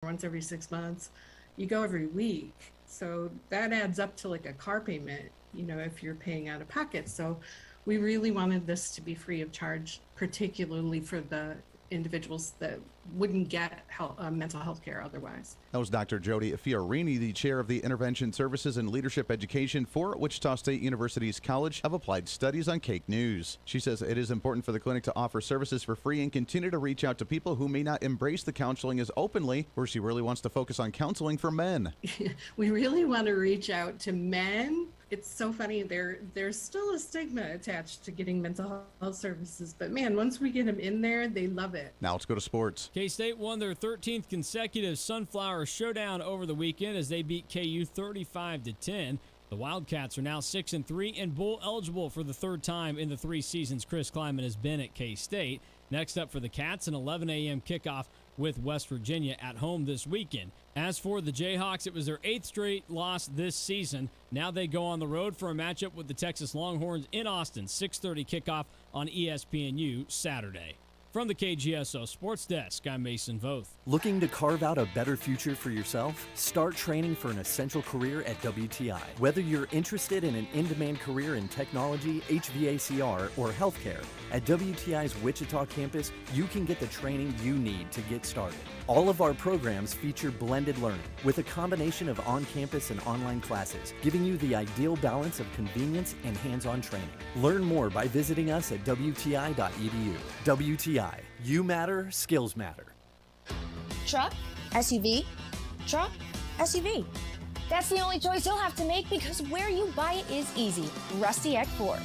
once every 6 months. You go every week. So that adds up to like a car payment, if you're paying out of pocket. So we really wanted this to be free of charge, particularly for the individuals that wouldn't get mental health care otherwise. That was Dr. Jody Fiorini, the chair of the Intervention Services and Leadership Education for Wichita State University's College of Applied Studies on Cake News. She says it is important for the clinic to offer services for free and continue to reach out to people who may not embrace the counseling as openly, where she really wants to focus on counseling for men. We really want to reach out to men. It's so funny. There's still a stigma attached to getting mental health services, but man, once we get them in there, they love it. Now let's go to sports. K-State won their 13th consecutive Sunflower Showdown over the weekend as they beat KU 35-10. The Wildcats are now 6-3 and bowl eligible for the third time in the 3 seasons Chris Kleiman has been at K-State. Next up for the Cats, an 11 a.m. kickoff with West Virginia at home this weekend. As for the Jayhawks, it was their 8th straight loss this season. Now they go on the road for a matchup with the Texas Longhorns in Austin. 6:30 kickoff on ESPNU Saturday. From the KGSO Sports Desk, I'm Mason Voth. Looking to carve out a better future for yourself? Start training for an essential career at WTI. Whether you're interested in an in-demand career in technology, HVACR, or healthcare, at WTI's Wichita campus, you can get the training you need to get started. All of our programs feature blended learning with a combination of on-campus and online classes, giving you the ideal balance of convenience and hands-on training. Learn more by visiting us at WTI.edu. WTI, you matter, skills matter. Truck, SUV, truck, SUV. That's the only choice you'll have to make because where you buy it is easy. Rusty Eck Ford.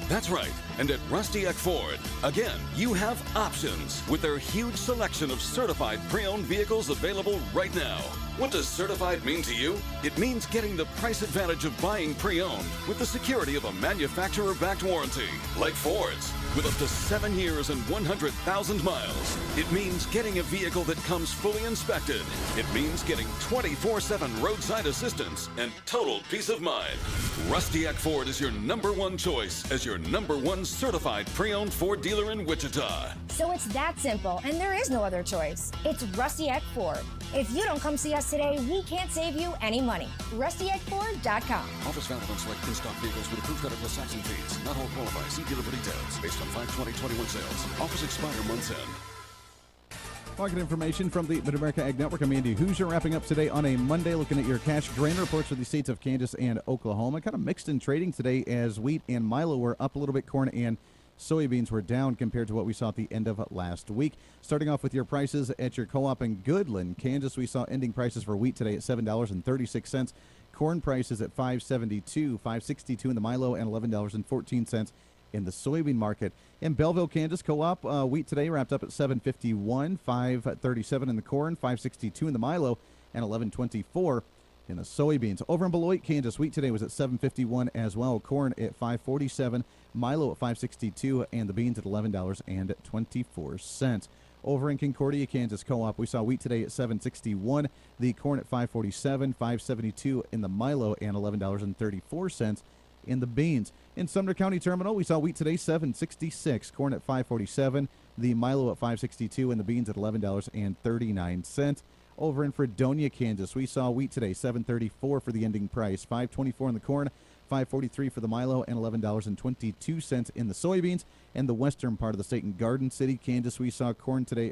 That's right. And at Rusty Eck Ford, again, you have options with their huge selection of certified pre-owned vehicles available right now. What does certified mean to you? It means getting the price advantage of buying pre-owned with the security of a manufacturer-backed warranty, like Ford's, with up to 7 years and 100,000 miles. It means getting a vehicle that comes fully inspected. It means getting 24/7 roadside assistance and total peace of mind. Rusty Eck Ford is your #1 choice as your #1 certified pre-owned Ford dealer in Wichita. So it's that simple, and there is no other choice. It's Rusty Eck Ford. If you don't come see us today, we can't save you any money. RustyEckFord.com. Offers valid on select in-stock vehicles with approved credit plus tax and fees. Not all qualify. See dealer for details. Based on 5/20/21 sales. Offers expire months end. Market information from the Mid-America Ag Network. I'm Andy Hooser, wrapping up today on a Monday, looking at your cash grain reports for the states of Kansas and Oklahoma. Kind of mixed in trading today as wheat and milo were up a little bit. Corn and soybeans were down compared to what we saw at the end of last week. Starting off with your prices at your co-op in Goodland, Kansas, we saw ending prices for wheat today at $7.36. Corn prices at $5.72, $5.62 in the milo, and $11.14 in the soybean market. In Belleville, Kansas, co-op wheat today wrapped up at $7.51, $5.37 in the corn, $5.62 in the milo, and $11.24 in the soybeans. Over in Beloit, Kansas, wheat today was at $7.51 as well. Corn at $5.47, milo at $5.62, and the beans at $11.24. Over in Concordia, Kansas co-op, we saw wheat today at $7.61, the corn at $5.47, $5.72 in the milo, and $11.34 in the beans. In Sumner County Terminal, we saw wheat today $7.66, corn at $5.47, the milo at $5.62, and the beans at $11.39. Over in Fredonia, Kansas, we saw wheat today $7.34 for the ending price, $5.24 in the corn, $5.43 for the milo, and $11.22 in the soybeans. And the western part of the state in Garden City, Kansas, we saw wheat today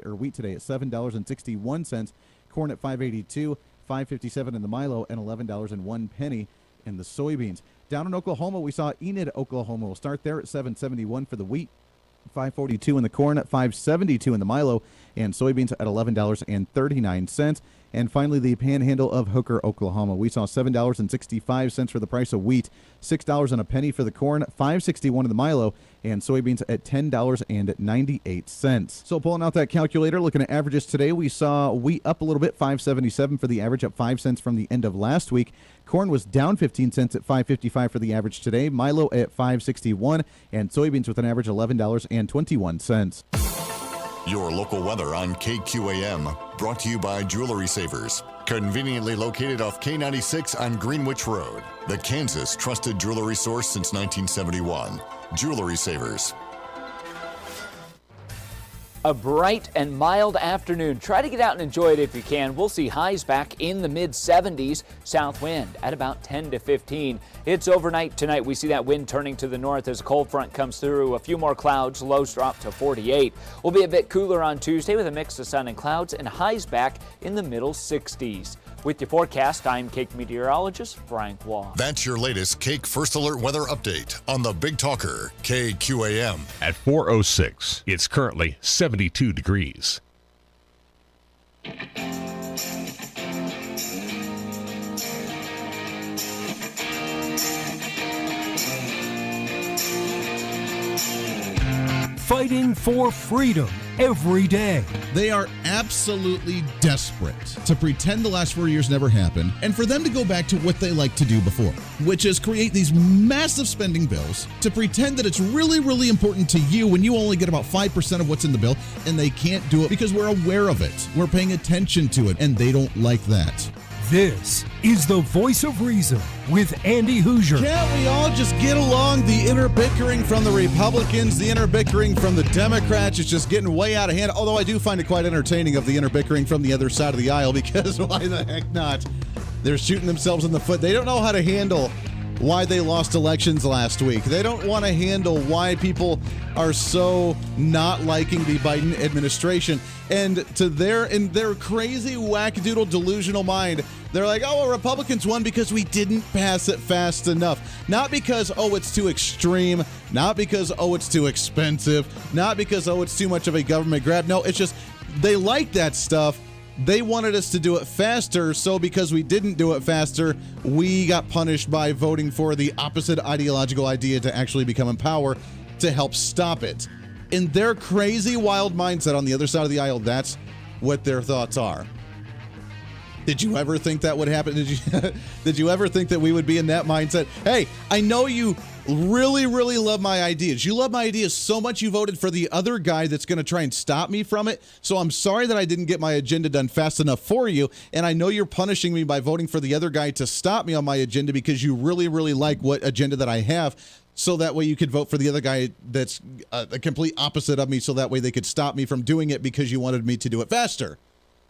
at $7.61, corn at $5.82, $5.57 in the milo, and $11.01 in the soybeans. Down in Oklahoma, we saw Enid, Oklahoma. We'll start there at $7.71 for the wheat, $5.42 in the corn, at $5.72 in the milo, and soybeans at $11.39. And finally, the panhandle of Hooker, Oklahoma. We saw $7.65 for the price of wheat, $6.01 for the corn, $5.61 in the milo, and soybeans at $10.98. So pulling out that calculator, looking at averages today, we saw wheat up a little bit, $5.77 for the average, up 5 cents from the end of last week. Corn was down 15 cents at $5.55 for the average today, milo at $5.61, and soybeans with an average $11.21. Your local weather on KQAM, brought to you by Jewelry Savers. Conveniently located off K96 on Greenwich Road. The Kansas trusted jewelry source since 1971. Jewelry Savers. A bright and mild afternoon. Try to get out and enjoy it if you can. We'll see highs back in the mid-70s. South wind at about 10 to 15. It's overnight tonight. We see that wind turning to the north as a cold front comes through. A few more clouds. Lows drop to 48. We'll be a bit cooler on Tuesday with a mix of sun and clouds and highs back in the middle 60s. With your forecast, I'm Cake meteorologist Frank Wall. That's your latest Cake First Alert weather update on the Big Talker, KQAM. At 4:06, it's currently 72 degrees. Fighting for freedom every day. They are absolutely desperate to pretend the last 4 years never happened and for them to go back to what they liked to do before, which is create these massive spending bills to pretend that it's really, really important to you when you only get about 5% of what's in the bill, and they can't do it because we're aware of it. We're paying attention to it, and they don't like that. This is the Voice of Reason with Andy Hooser. Can't we all just get along? The inner bickering from the Republicans, the inner bickering from the Democrats is just getting way out of hand. Although I do find it quite entertaining of the inner bickering from the other side of the aisle, because why the heck not? They're shooting themselves in the foot. They don't know how to handle why they lost elections last week. They don't want to handle why people are so not liking the Biden administration. And to in their crazy wackadoodle delusional mind, they're like, oh, well, Republicans won because we didn't pass it fast enough. Not because, oh, it's too extreme. Not because, oh, it's too expensive. Not because, oh, it's too much of a government grab. No, it's just they like that stuff. They wanted us to do it faster, so because we didn't do it faster, we got punished by voting for the opposite ideological idea to actually become in power to help stop it. In their crazy, wild mindset on the other side of the aisle, that's what their thoughts are. Did you ever think that would happen? Did you ever think that we would be in that mindset? Hey, I know you really, really love my ideas. You love my ideas so much you voted for the other guy that's going to try and stop me from it. So I'm sorry that I didn't get my agenda done fast enough for you. And I know you're punishing me by voting for the other guy to stop me on my agenda because you really, really like what agenda that I have. So that way you could vote for the other guy that's the complete opposite of me. So that way they could stop me from doing it because you wanted me to do it faster.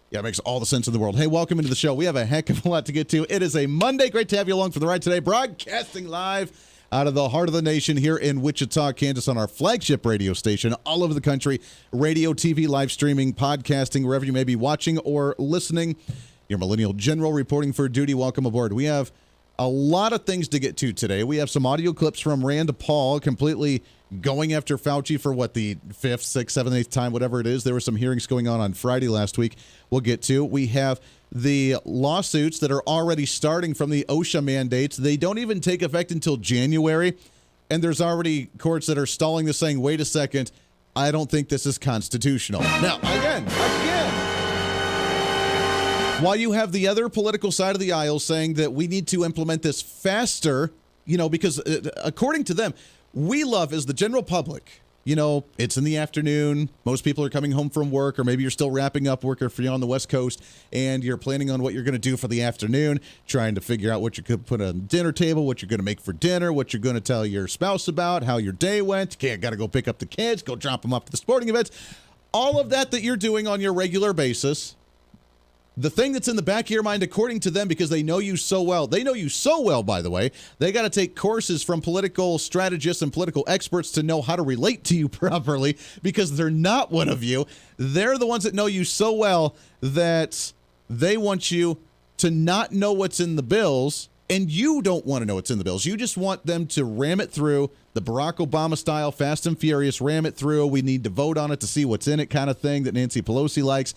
Yeah, it makes all the sense in the world. Hey, welcome into the show. We have a heck of a lot to get to. It is a Monday. Great to have you along for the ride today. Broadcasting live out of the heart of the nation here in Wichita, Kansas on our flagship radio station all over the country. Radio, TV, live streaming, podcasting, wherever you may be watching or listening. Your Millennial General reporting for duty. Welcome aboard. We have a lot of things to get to today. We have some audio clips from Rand Paul completely going after Fauci for what, the 5th, 6th, 7th, 8th time, whatever it is. There were some hearings going on Friday last week we'll get to. We have the lawsuits that are already starting from the OSHA mandates. They don't even take effect until January, and there's already courts that are stalling this saying, wait a second, I don't think this is constitutional. Now, again, while you have the other political side of the aisle saying that we need to implement this faster, because according to them, we love as the general public, it's in the afternoon. Most people are coming home from work, or maybe you're still wrapping up work if you're on the West Coast and you're planning on what you're going to do for the afternoon, trying to figure out what you could put on the dinner table, what you're going to make for dinner, what you're going to tell your spouse about, how your day went. Okay, got to go pick up the kids, go drop them off to the sporting events. All of that you're doing on your regular basis. The thing that's in the back of your mind, according to them, because they know you so well, by the way, they got to take courses from political strategists and political experts to know how to relate to you properly, because they're not one of you. They're the ones that know you so well that they want you to not know what's in the bills, and you don't want to know what's in the bills. You just want them to ram it through the Barack Obama style, fast and furious, ram it through. We need to vote on it to see what's in it kind of thing that Nancy Pelosi likes.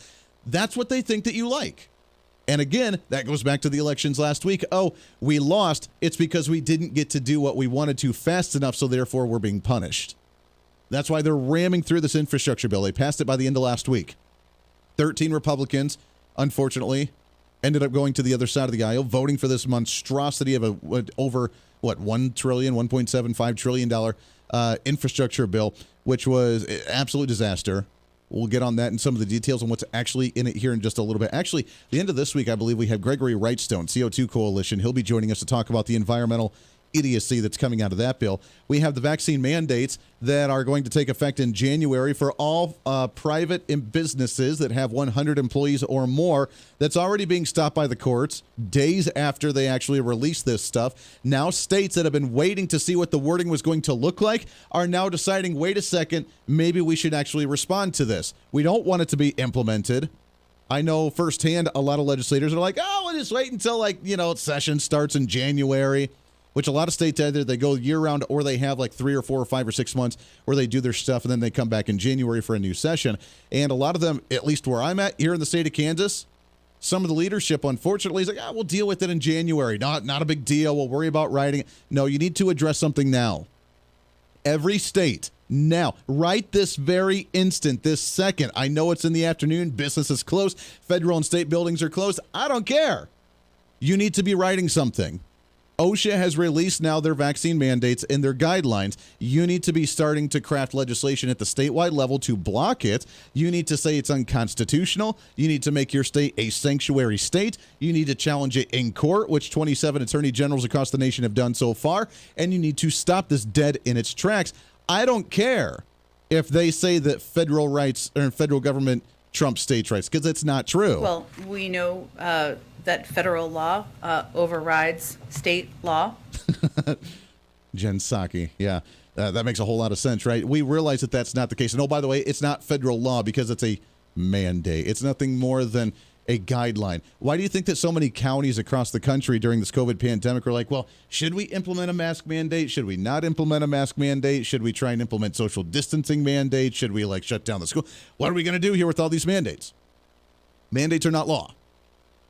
That's what they think that you like. And again, that goes back to the elections last week. Oh, we lost. It's because we didn't get to do what we wanted to fast enough, so therefore we're being punished. That's why they're ramming through this infrastructure bill. They passed it by the end of last week. 13 Republicans, unfortunately, ended up going to the other side of the aisle, voting for this monstrosity of over $1 trillion, $1.75 trillion infrastructure bill, which was an absolute disaster. We'll get on that and some of the details on what's actually in it here in just a little bit. Actually, the end of this week, I believe we have Gregory Wrightstone, CO2 Coalition. He'll be joining us to talk about the environmental idiocy that's coming out of that bill. We have the vaccine mandates that are going to take effect in January for all private businesses that have 100 employees or more. That's already being stopped by the courts days after they actually release this stuff. Now states that have been waiting to see what the wording was going to look like are now deciding, wait a second, maybe we should actually respond to this. We don't want it to be implemented. I know firsthand a lot of legislators are like, oh, we'll just wait until session starts in January. Which a lot of states either they go year-round or they have 3 or 4 or 5 or 6 months where they do their stuff and then they come back in January for a new session. And a lot of them, at least where I'm at here in the state of Kansas, some of the leadership, unfortunately, is like, we'll deal with it in January. Not a big deal. We'll worry about writing it. No, you need to address something now. Every state, now, right this very instant, this second. I know it's in the afternoon. Business is closed. Federal and state buildings are closed. I don't care. You need to be writing something. OSHA has released now their vaccine mandates and their guidelines. You need to be starting to craft legislation at the statewide level to block it. You need to say it's unconstitutional. You need to make your state a sanctuary state. You need to challenge it in court, which 27 attorney generals across the nation have done so far. And you need to stop this dead in its tracks. I don't care if they say that federal rights or federal government trumps states' rights, because it's not true. Well, we know that federal law overrides state law. Jen Psaki, yeah. That makes a whole lot of sense, right? We realize that that's not the case. And, oh, by the way, it's not federal law because it's a mandate. It's nothing more than a guideline. Why do you think that so many counties across the country during this COVID pandemic were like, well, should we implement a mask mandate? Should we not implement a mask mandate? Should we try and implement social distancing mandates? Should we shut down the school? What are we going to do here with all these mandates? Mandates are not law.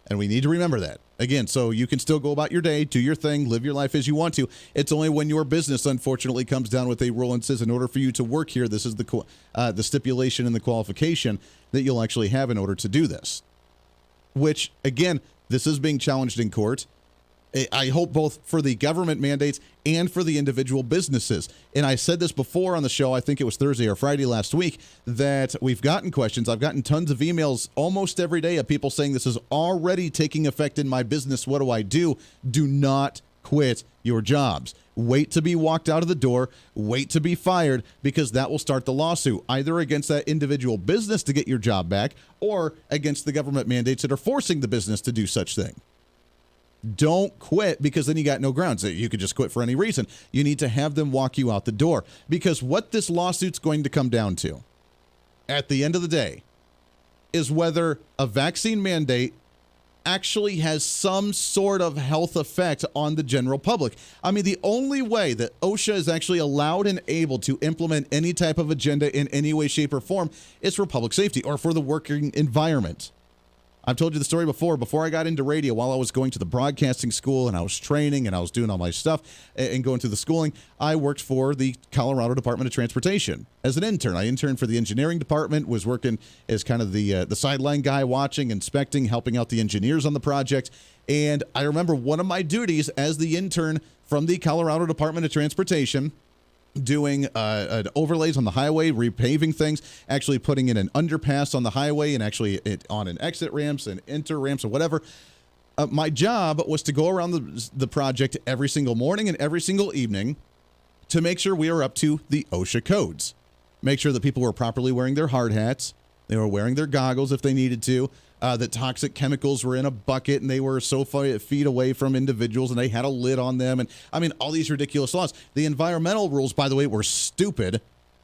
And we need to remember that. Again, so you can still go about your day, do your thing, live your life as you want to. It's only when your business, unfortunately, comes down with a rule and says, in order for you to work here, this is the stipulation and the qualification that you'll actually have in order to do this. Which, again, this is being challenged in court. I hope both for the government mandates and for the individual businesses. And I said this before on the show, I think it was Thursday or Friday last week, that we've gotten questions. I've gotten tons of emails almost every day of people saying this is already taking effect in my business. What do I do? Do not quit your jobs. Wait to be walked out of the door. Wait to be fired, because that will start the lawsuit, either against that individual business to get your job back or against the government mandates that are forcing the business to do such thing. Don't quit, because then you got no grounds. You could just quit for any reason. You need to have them walk you out the door, because what this lawsuit's going to come down to at the end of the day is whether a vaccine mandate actually has some sort of health effect on the general public. I mean, the only way that OSHA is actually allowed and able to implement any type of agenda in any way, shape, or form is for public safety or for the working environment. I've told you the story before I got into radio, while I was going to the broadcasting school and I was training and I was doing all my stuff and going through the schooling, I worked for the Colorado Department of Transportation as an intern. I interned for the engineering department, was working as kind of the sideline guy, watching, inspecting, helping out the engineers on the project. And I remember one of my duties as the intern from the Colorado Department of Transportation doing overlays on the highway, repaving things, actually putting in an underpass on the highway and actually on an exit ramps and enter ramps or whatever. My job was to go around the project every single morning and every single evening to make sure we were up to the OSHA codes. Make sure that people were properly wearing their hard hats. They were wearing their goggles if they needed to. That toxic chemicals were in a bucket and they were so feet away from individuals and they had a lid on them. And I mean, all these ridiculous laws. The environmental rules, by the way, were stupid.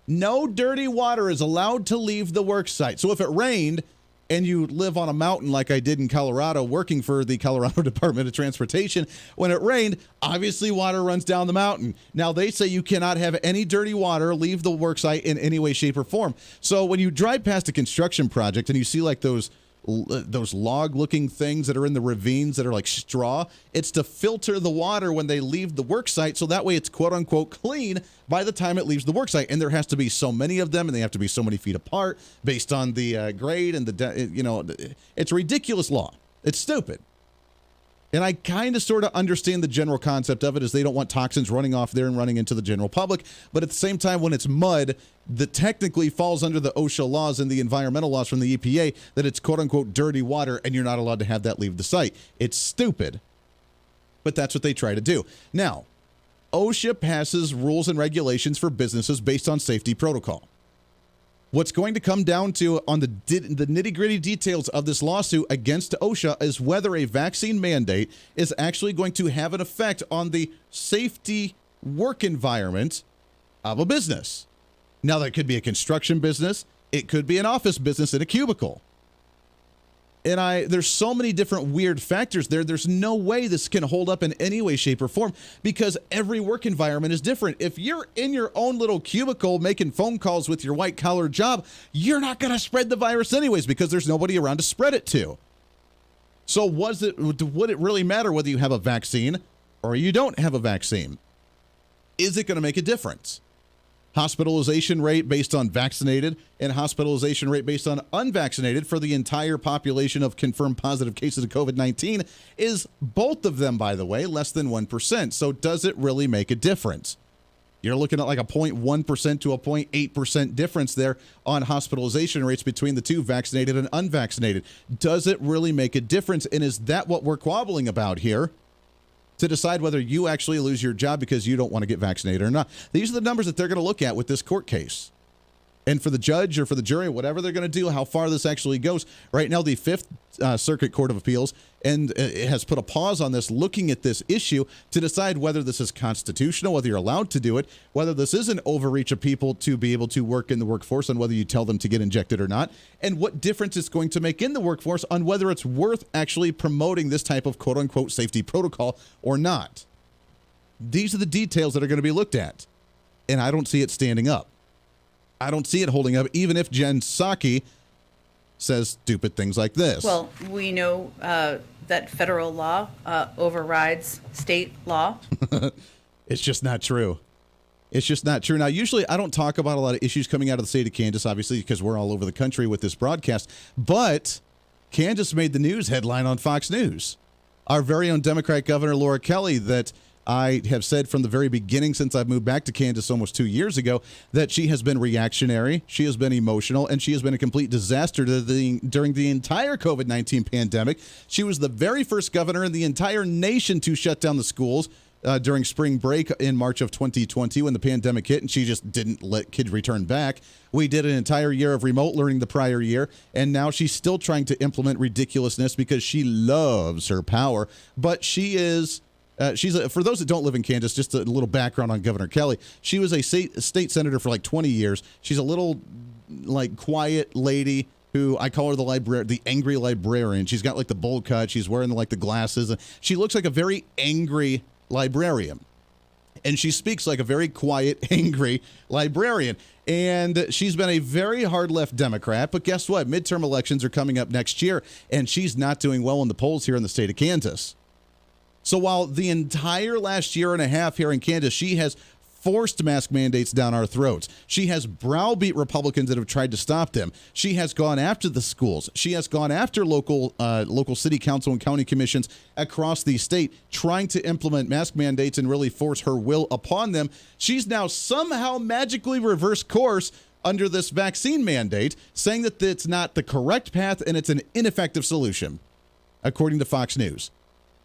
No dirty water is allowed to leave the work site. So if it rained and you live on a mountain like I did in Colorado working for the Colorado Department of Transportation, when it rained, obviously water runs down the mountain. Now they say you cannot have any dirty water leave the work site in any way, shape, or form. So when you drive past a construction project and you see like those log-looking things that are in the ravines that are like straw, it's to filter the water when they leave the work site, so that way it's quote-unquote clean by the time it leaves the work site. And there has to be so many of them, and they have to be so many feet apart based on the grade and it's a ridiculous law. It's stupid. And I kind of sort of understand the general concept of it, is they don't want toxins running off there and running into the general public. But at the same time, when it's mud that technically falls under the OSHA laws and the environmental laws from the EPA, that it's quote-unquote dirty water and you're not allowed to have that leave the site. It's stupid. But that's what they try to do. Now, OSHA passes rules and regulations for businesses based on safety protocol. What's going to come down to on the nitty-gritty details of this lawsuit against OSHA is whether a vaccine mandate is actually going to have an effect on the safety work environment of a business. Now, that could be a construction business. It could be an office business in a cubicle. And there's so many different weird factors there. There's no way this can hold up in any way, shape, or form because every work environment is different. If you're in your own little cubicle making phone calls with your white-collar job, you're not going to spread the virus anyways because there's nobody around to spread it to. So would it really matter whether you have a vaccine or you don't have a vaccine? Is it going to make a difference? Hospitalization rate based on vaccinated and hospitalization rate based on unvaccinated for the entire population of confirmed positive cases of COVID-19 is both of them, by the way, less than 1%. So does it really make a difference? You're looking at like a 0.1% to a 0.8% difference there on hospitalization rates between the two, vaccinated and unvaccinated. Does it really make a difference? And is that what we're squabbling about here? To decide whether you actually lose your job because you don't want to get vaccinated or not. These are the numbers that they're going to look at with this court case. And for the judge or for the jury, whatever they're going to do, how far this actually goes. Right now, the Fifth Circuit Court of Appeals it has put a pause on this, looking at this issue to decide whether this is constitutional, whether you're allowed to do it, whether this is an overreach of people to be able to work in the workforce, and whether you tell them to get injected or not, and what difference it's going to make in the workforce on whether it's worth actually promoting this type of quote-unquote safety protocol or not. These are the details that are going to be looked at, and I don't see it standing up. I don't see it holding up, even if Jen Psaki says stupid things like this. Well, we know that federal law overrides state law. It's just not true. It's just not true. Now, usually I don't talk about a lot of issues coming out of the state of Kansas, obviously, because we're all over the country with this broadcast. But Kansas made the news headline on Fox News. Our very own Democrat Governor Laura Kelly, that I have said from the very beginning since I've moved back to Kansas almost 2 years ago, that she has been reactionary, she has been emotional, and she has been a complete disaster during the entire COVID-19 pandemic. She was the very first governor in the entire nation to shut down the schools during spring break in March of 2020 when the pandemic hit, and she just didn't let kids return back. We did an entire year of remote learning the prior year, and now she's still trying to implement ridiculousness because she loves her power, but she is... for those that don't live in Kansas, just a little background on Governor Kelly. She was a state senator for like 20 years. She's a little like quiet lady who I call her the angry librarian. She's got like the bowl cut. She's wearing like the glasses. She looks like a very angry librarian. And she speaks like a very quiet, angry librarian. And she's been a very hard left Democrat. But guess what? Midterm elections are coming up next year, and she's not doing well in the polls here in the state of Kansas. So while the entire last year and a half here in Kansas, she has forced mask mandates down our throats. She has browbeat Republicans that have tried to stop them. She has gone after the schools. She has gone after local city council and county commissions across the state, trying to implement mask mandates and really force her will upon them. She's now somehow magically reversed course under this vaccine mandate, saying that it's not the correct path and it's an ineffective solution, according to Fox News.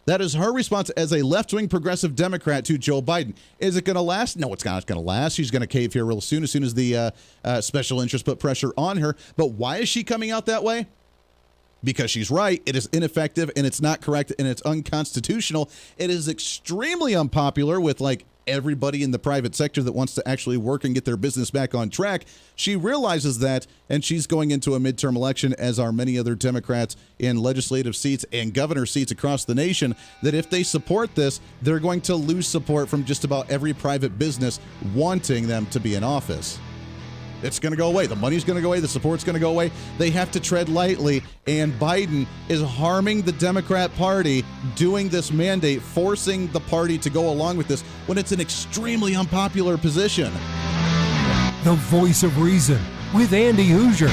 That is her response as a left-wing progressive Democrat to Joe Biden. Is it going to last? No, it's not going to last. She's going to cave here real soon as the special interests put pressure on her. But why is she coming out that way? Because she's right. It is ineffective, and it's not correct, and it's unconstitutional. It is extremely unpopular with, like, everybody in the private sector that wants to actually work and get their business back on track. She realizes that, and she's going into a midterm election, as are many other Democrats in legislative seats and governor seats across the nation, that if they support this, they're going to lose support from just about every private business wanting them to be in office. It's going to go away. The money's going to go away. The support's going to go away. They have to tread lightly, and Biden is harming the Democrat Party doing this mandate, forcing the party to go along with this when it's an extremely unpopular position. The Voice of Reason with Andy Hooser.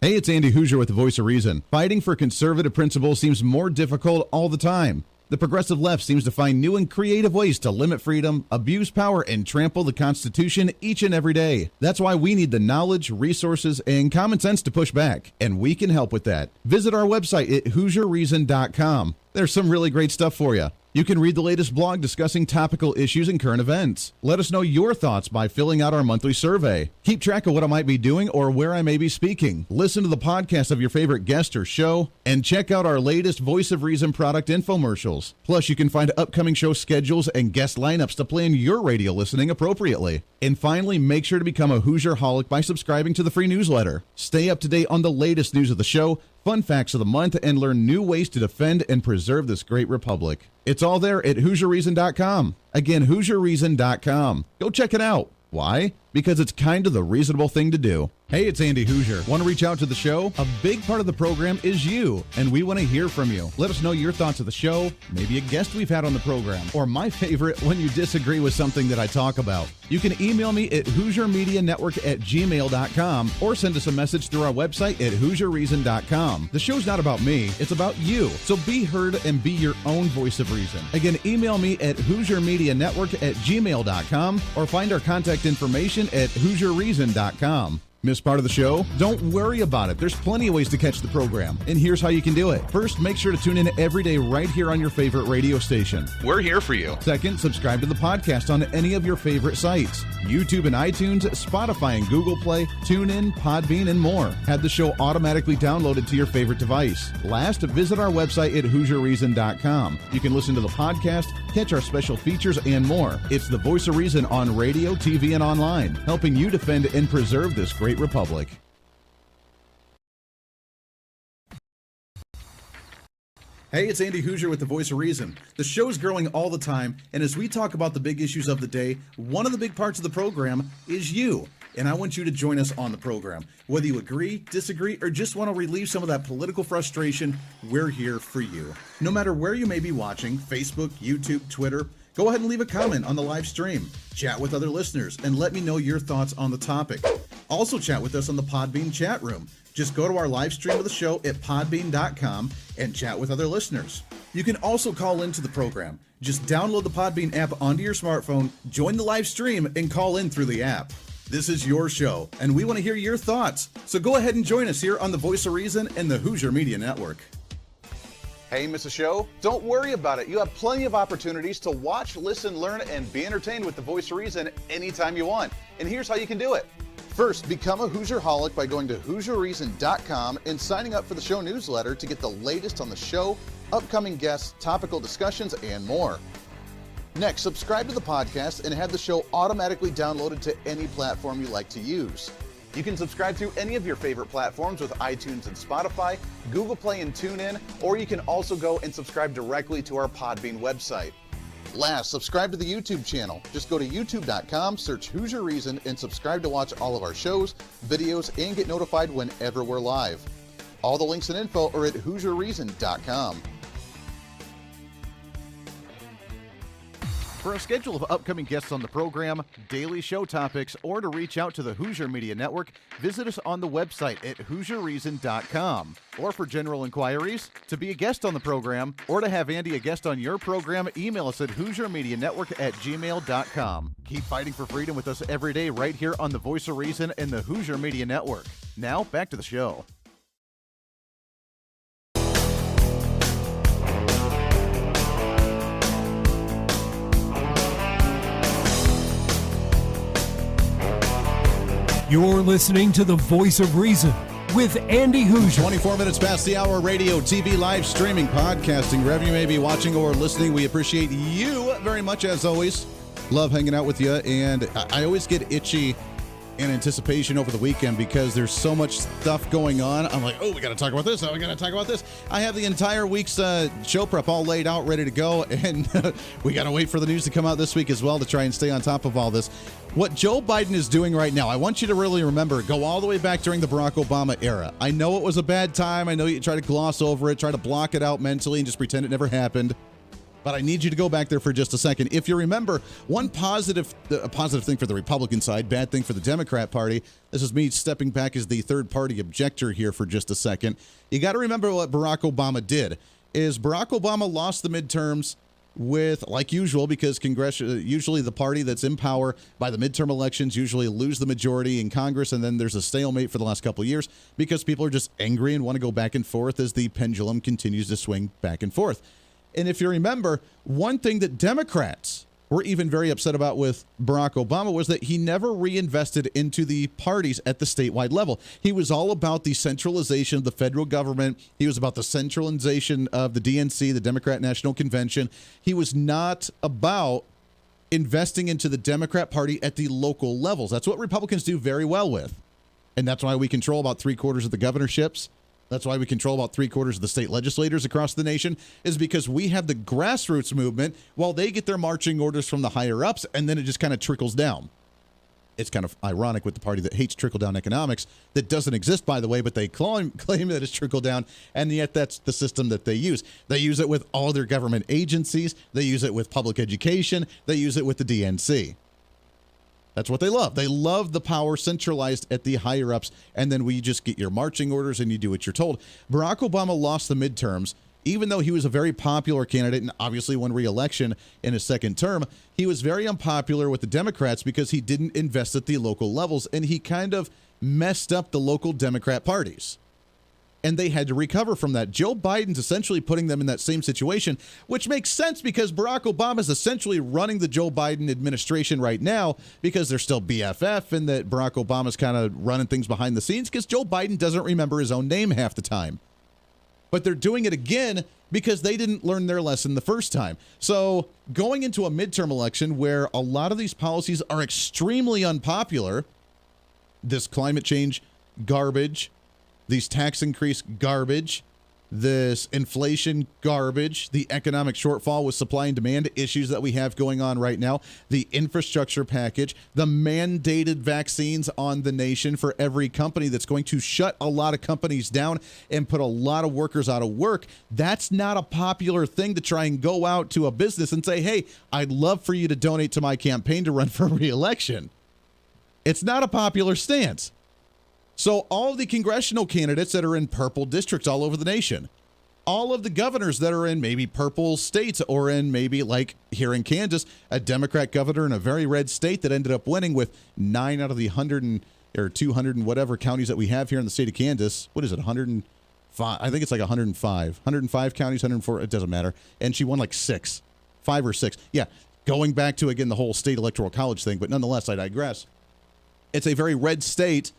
Hey, it's Andy Hooser with the Voice of Reason. Fighting for conservative principles seems more difficult all the time. The progressive left seems to find new and creative ways to limit freedom, abuse power, and trample the Constitution each and every day. That's why we need the knowledge, resources, and common sense to push back, and we can help with that. Visit our website at HooserReason.com. There's some really great stuff for you. You can read the latest blog discussing topical issues and current events. Let us know your thoughts by filling out our monthly survey. Keep track of what I might be doing or where I may be speaking. Listen to the podcast of your favorite guest or show, and check out our latest Voice of Reason product infomercials. Plus, you can find upcoming show schedules and guest lineups to plan your radio listening appropriately. And finally, make sure to become a Hoosier-holic by subscribing to the free newsletter. Stay up to date on the latest news of the show, fun facts of the month, and learn new ways to defend and preserve this great republic. It's all there at HooserReason.com. Again, HooserReason.com. Go check it out. Why? Because it's kind of the reasonable thing to do. Hey, it's Andy Hooser. Want to reach out to the show? A big part of the program is you, and we want to hear from you. Let us know your thoughts of the show, maybe a guest we've had on the program, or my favorite, when you disagree with something that I talk about. You can email me at HooserMediaNetwork@gmail.com or send us a message through our website at HooserReason.com. The show's not about me, it's about you. So be heard and be your own voice of reason. Again, email me at HooserMediaNetwork@gmail.com or find our contact information at HooserReason.com. Miss part of the show? Don't worry about it. There's plenty of ways to catch the program, and here's how you can do it. First, make sure to tune in every day right here on your favorite radio station. We're here for you. Second, subscribe to the podcast on any of your favorite sites. YouTube and iTunes, Spotify and Google Play, TuneIn, Podbean, and more. Have the show automatically downloaded to your favorite device. Last, visit our website at HooserReason.com. You can listen to the podcast, catch our special features, and more. It's the Voice of Reason on radio, TV, and online, helping you defend and preserve this great republic. Hey, it's Andy Hooser with the Voice of Reason. The show's growing all the time, and as we talk about the big issues of the day, one of the big parts of the program is you. And I want you to join us on the program. Whether you agree, disagree, or just want to relieve some of that political frustration, we're here for you. No matter where you may be watching, Facebook, YouTube, Twitter, go ahead and leave a comment on the live stream. Chat with other listeners and let me know your thoughts on the topic. Also chat with us on the Podbean chat room. Just go to our live stream of the show at podbean.com and chat with other listeners. You can also call into the program. Just download the Podbean app onto your smartphone, join the live stream, and call in through the app. This is your show, and we want to hear your thoughts. So go ahead and join us here on the Voice of Reason and the Hooser Media Network. Hey, miss a show? Don't worry about it. You have plenty of opportunities to watch, listen, learn, and be entertained with the Voice of Reason anytime you want. And here's how you can do it. First, become a Hoosier-holic by going to HooserReason.com and signing up for the show newsletter to get the latest on the show, upcoming guests, topical discussions, and more. Next, subscribe to the podcast and have the show automatically downloaded to any platform you like to use. You can subscribe through any of your favorite platforms with iTunes and Spotify, Google Play and TuneIn, or you can also go and subscribe directly to our Podbean website. Last, subscribe to the YouTube channel. Just go to youtube.com, search Hooser Reason, and subscribe to watch all of our shows, videos, and get notified whenever we're live. All the links and info are at HooserReason.com. For a schedule of upcoming guests on the program, daily show topics, or to reach out to the Hooser Media Network, visit us on the website at HooserReason.com. Or for general inquiries, to be a guest on the program, or to have Andy a guest on your program, email us at HooserMediaNetwork@gmail.com. Keep fighting for freedom with us every day right here on the Voice of Reason and the Hooser Media Network. Now, back to the show. You're listening to the Voice of Reason with Andy Hooser. 24 minutes past the hour, radio, TV, live streaming, podcasting, wherever you may be watching or listening. We appreciate you very much, as always. Love hanging out with you, and I always get itchy in anticipation over the weekend because there's so much stuff going on. I'm like, oh, we got to talk about this. Oh, we got to talk about this. I have the entire week's show prep all laid out, ready to go, and we got to wait for the news to come out this week as well to try and stay on top of all this. What Joe Biden is doing right now, I want you to really remember, go all the way back during the Barack Obama era. I know it was a bad time. I know you try to gloss over it, try to block it out mentally and just pretend it never happened. But I need you to go back there for just a second. If you remember, one positive thing for the Republican side, bad thing for the Democrat Party. This is me stepping back as the third-party objector here for just a second. You got to remember what Barack Obama did. Is Barack Obama lost the midterms with, like usual, because usually the party that's in power by the midterm elections usually lose the majority in Congress, and then there's a stalemate for the last couple of years because people are just angry and want to go back and forth as the pendulum continues to swing back and forth. And if you remember, one thing that Democrats were even very upset about with Barack Obama was that he never reinvested into the parties at the statewide level. He was all about the centralization of the federal government. He was about the centralization of the DNC, the Democrat National Convention. He was not about investing into the Democrat Party at the local levels. That's what Republicans do very well with. And that's why we control about 3/4 of the governorships. That's why we control about 3/4 of the state legislators across the nation, is because we have the grassroots movement while they get their marching orders from the higher ups, and then it just kind of trickles down. It's kind of ironic with the party that hates trickle-down economics, that doesn't exist, by the way, but they claim that it's trickle-down, and yet that's the system that they use. They use it with all their government agencies. They use it with public education. They use it with the DNC. That's what they love. They love the power centralized at the higher-ups, and then we just get your marching orders and you do what you're told. Barack Obama lost the midterms. Even though he was a very popular candidate and obviously won re-election in his second term, he was very unpopular with the Democrats because he didn't invest at the local levels, and he kind of messed up the local Democrat parties. And they had to recover from that. Joe Biden's essentially putting them in that same situation, which makes sense because Barack Obama is essentially running the Joe Biden administration right now because they're still BFF, and that Barack Obama's kind of running things behind the scenes because Joe Biden doesn't remember his own name half the time. But they're doing it again because they didn't learn their lesson the first time. So going into a midterm election where a lot of these policies are extremely unpopular, this climate change garbage, these tax increase garbage, this inflation garbage, the economic shortfall with supply and demand issues that we have going on right now, the infrastructure package, the mandated vaccines on the nation for every company that's going to shut a lot of companies down and put a lot of workers out of work. That's not a popular thing to try and go out to a business and say, hey, I'd love for you to donate to my campaign to run for re-election. It's not a popular stance. So all of the congressional candidates that are in purple districts all over the nation, all of the governors that are in maybe purple states or in maybe like here in Kansas, a Democrat governor in a very red state that ended up winning with 9 out of the 100 or 200 and whatever counties that we have here in the state of Kansas. What is it, 105? I think it's like 105. 105 counties, 104, it doesn't matter. And she won like 5 or 6. Yeah, going back to, again, the whole state electoral college thing, but nonetheless, I digress. It's a very red state.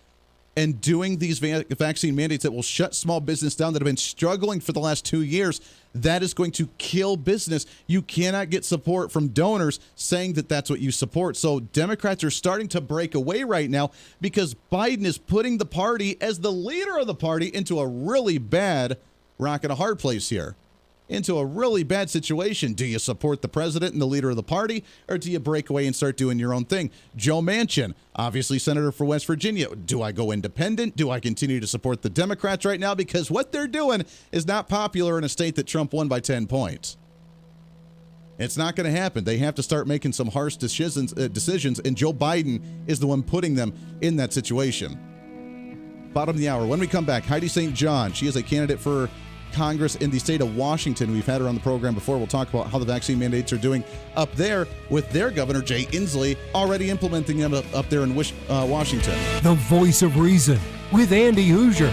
And doing these vaccine mandates that will shut small business down that have been struggling for the last 2 years, that is going to kill business. You cannot get support from donors saying that that's what you support. So Democrats are starting to break away right now because Biden is putting the party as the leader of the party into a really bad rock and a hard place here. Into a really bad situation. Do you support the president and the leader of the party, or do you break away and start doing your own thing? Joe Manchin, obviously senator for West Virginia. Do I go independent? Do I continue to support the Democrats right now? Because what they're doing is not popular in a state that Trump won by 10 points. It's not going to happen. They have to start making some harsh decisions, and Joe Biden is the one putting them in that situation. Bottom of the hour. When we come back, Heidi St. John. She is a candidate for Congress in the state of Washington. We've had her on the program before. We'll talk about how the vaccine mandates are doing up there with their governor, Jay Inslee, already implementing them up there in Washington. The voice of reason with Andy Hooser.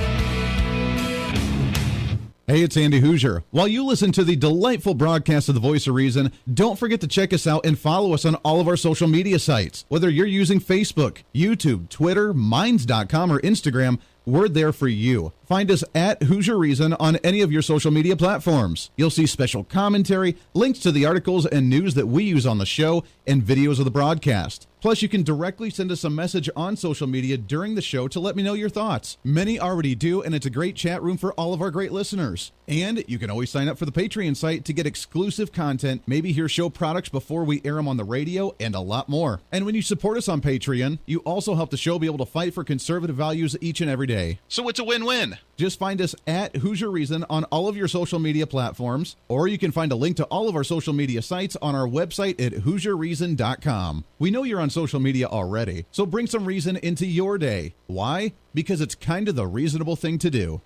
Hey, it's Andy Hooser. While you listen to the delightful broadcast of the Voice of Reason, don't forget to check us out and follow us on all of our social media sites. Whether you're using Facebook, YouTube, Twitter, Minds.com, or Instagram, we're there for you. Find us at Hooser Reason on any of your social media platforms. You'll see special commentary, links to the articles and news that we use on the show, and videos of the broadcast. Plus, you can directly send us a message on social media during the show to let me know your thoughts. Many already do, and it's a great chat room for all of our great listeners. And you can always sign up for the Patreon site to get exclusive content, maybe hear show products before we air them on the radio, and a lot more. And when you support us on Patreon, you also help the show be able to fight for conservative values each and every day. So it's a win-win. Just find us at Hooser Reason on all of your social media platforms, or you can find a link to all of our social media sites on our website at HooserReason.com. We know you're on social media already, so bring some reason into your day. Why? Because it's kind of the reasonable thing to do.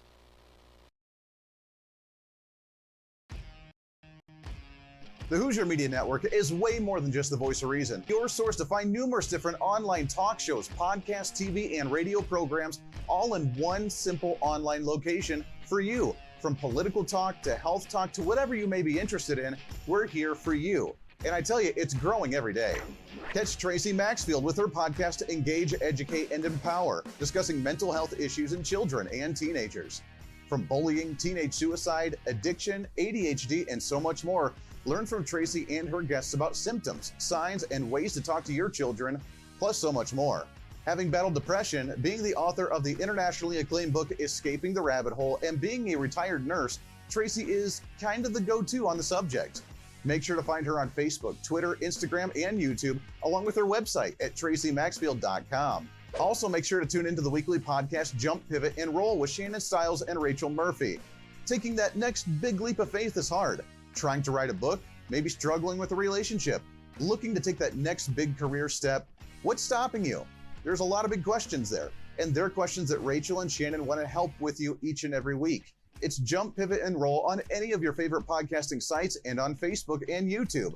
The Hooser Media Network is way more than just the voice of reason. Your source to find numerous different online talk shows, podcasts, TV, and radio programs, all in one simple online location for you. From political talk to health talk to whatever you may be interested in, we're here for you. And I tell you, it's growing every day. Catch Tracy Maxfield with her podcast, Engage, Educate, and Empower, discussing mental health issues in children and teenagers. From bullying, teenage suicide, addiction, ADHD, and so much more, learn from Tracy and her guests about symptoms, signs, and ways to talk to your children, plus so much more. Having battled depression, being the author of the internationally acclaimed book Escaping the Rabbit Hole, and being a retired nurse, Tracy is kind of the go-to on the subject. Make sure to find her on Facebook, Twitter, Instagram, and YouTube, along with her website at tracymaxfield.com. Also, make sure to tune into the weekly podcast Jump, Pivot, and Roll with Shannon Stiles and Rachel Murphy. Taking that next big leap of faith is hard. Trying to write a book, maybe struggling with a relationship, looking to take that next big career step. What's stopping you? There's a lot of big questions there, and they're questions that Rachel and Shannon want to help with you each and every week. It's Jump, Pivot, and Roll on any of your favorite podcasting sites and on Facebook and YouTube.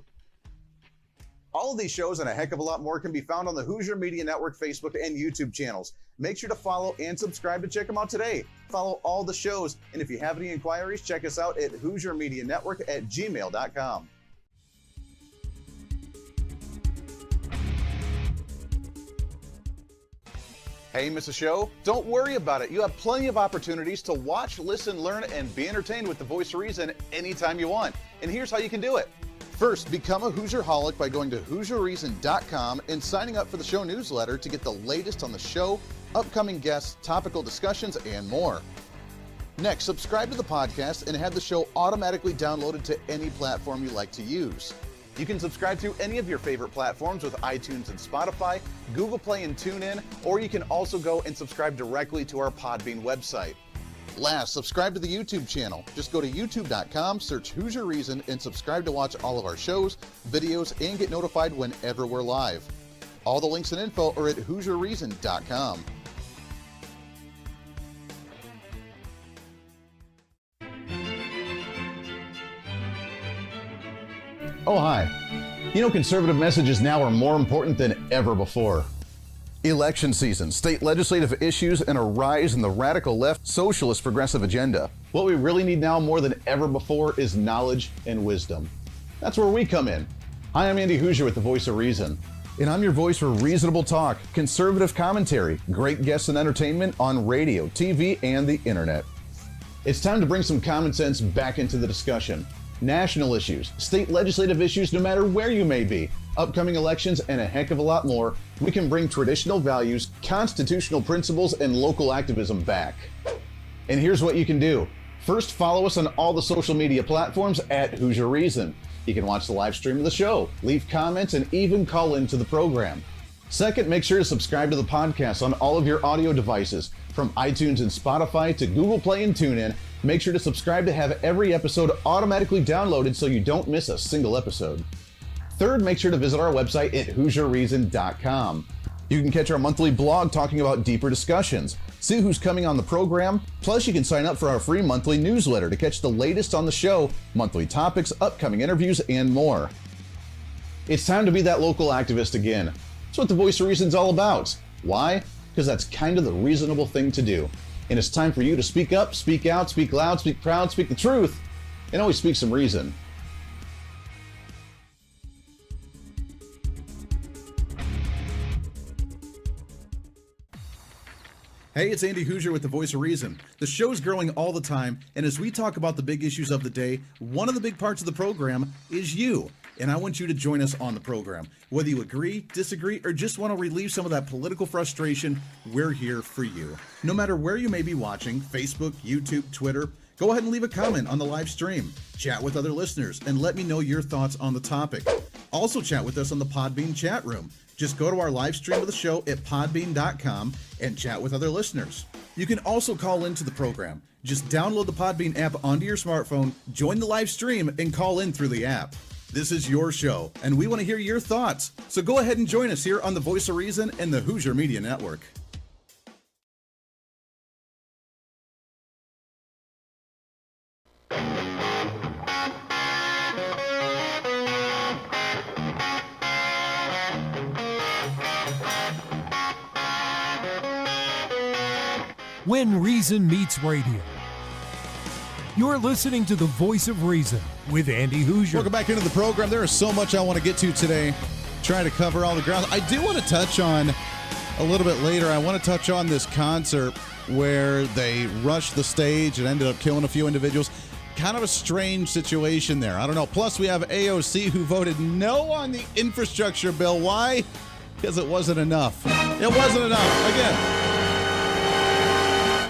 All of these shows and a heck of a lot more can be found on the Hooser Media Network Facebook and YouTube channels. Make sure to follow and subscribe to check them out today. Follow all the shows, and if you have any inquiries, check us out at HooserMediaNetwork@gmail.com. Hey, miss a show? Don't worry about it. You have plenty of opportunities to watch, listen, learn, and be entertained with the Voice of Reason anytime you want. And here's how you can do it. First, become a Hooserholic by going to HooserReason.com and signing up for the show newsletter to get the latest on the show, upcoming guests, topical discussions, and more. Next, subscribe to the podcast and have the show automatically downloaded to any platform you like to use. You can subscribe through any of your favorite platforms with iTunes and Spotify, Google Play and TuneIn, or you can also go and subscribe directly to our Podbean website. Last, subscribe to the YouTube channel. Just go to youtube.com, search Hooser Reason, and subscribe to watch all of our shows, videos, and get notified whenever we're live. All the links and info are at HooserReason.com. Oh, hi. You know, conservative messages now are more important than ever before. Election season, state legislative issues, and a rise in the radical left socialist progressive agenda. What we really need now more than ever before is knowledge and wisdom. That's where we come in. Hi, I'm Andy Hooser with the Voice of Reason. And I'm your voice for reasonable talk, conservative commentary, great guests and entertainment on radio, TV, and the internet. It's time to bring some common sense back into the discussion. National issues, state legislative issues, no matter where you may be, upcoming elections, and a heck of a lot more, we can bring traditional values, constitutional principles, and local activism back. And here's what you can do. First, follow us on all the social media platforms at Hooser Reason. You can watch the live stream of the show, leave comments, and even call into the program. Second, make sure to subscribe to the podcast on all of your audio devices, from iTunes and Spotify to Google Play and TuneIn. Make sure to subscribe to have every episode automatically downloaded so you don't miss a single episode. Third, make sure to visit our website at HooserReason.com. You can catch our monthly blog talking about deeper discussions, see who's coming on the program, plus you can sign up for our free monthly newsletter to catch the latest on the show, monthly topics, upcoming interviews, and more. It's time to be that local activist again. That's what the Voice of Reason's all about. Why? Because that's kind of the reasonable thing to do. And it's time for you to speak up, speak out, speak loud, speak proud, speak the truth, and always speak some reason. Hey, it's Andy Hooser with the Voice of Reason. The show's growing all the time, and as we talk about the big issues of the day, one of the big parts of the program is you. And I want you to join us on the program. Whether you agree, disagree, or just want to relieve some of that political frustration, we're here for you. No matter where you may be watching, Facebook, YouTube, Twitter, go ahead and leave a comment on the live stream. Chat with other listeners and let me know your thoughts on the topic. Also chat with us on the Podbean chat room. Just go to our live stream of the show at podbean.com and chat with other listeners. You can also call into the program. Just download the Podbean app onto your smartphone, join the live stream, and call in through the app. This is your show, and we want to hear your thoughts. So go ahead and join us here on the Voice of Reason and the Hooser Media Network. When Reason Meets Radio. You're listening to the Voice of Reason with Andy Hooser. Welcome back into the program. There is so much I want to get to today. Try to cover all the ground. I do want to touch on a little bit later. I want to touch on this concert where they rushed the stage and ended up killing a few individuals. Kind of a strange situation there. I don't know. Plus, we have AOC who voted no on the infrastructure bill. Why? Because it wasn't enough. It wasn't enough. Again,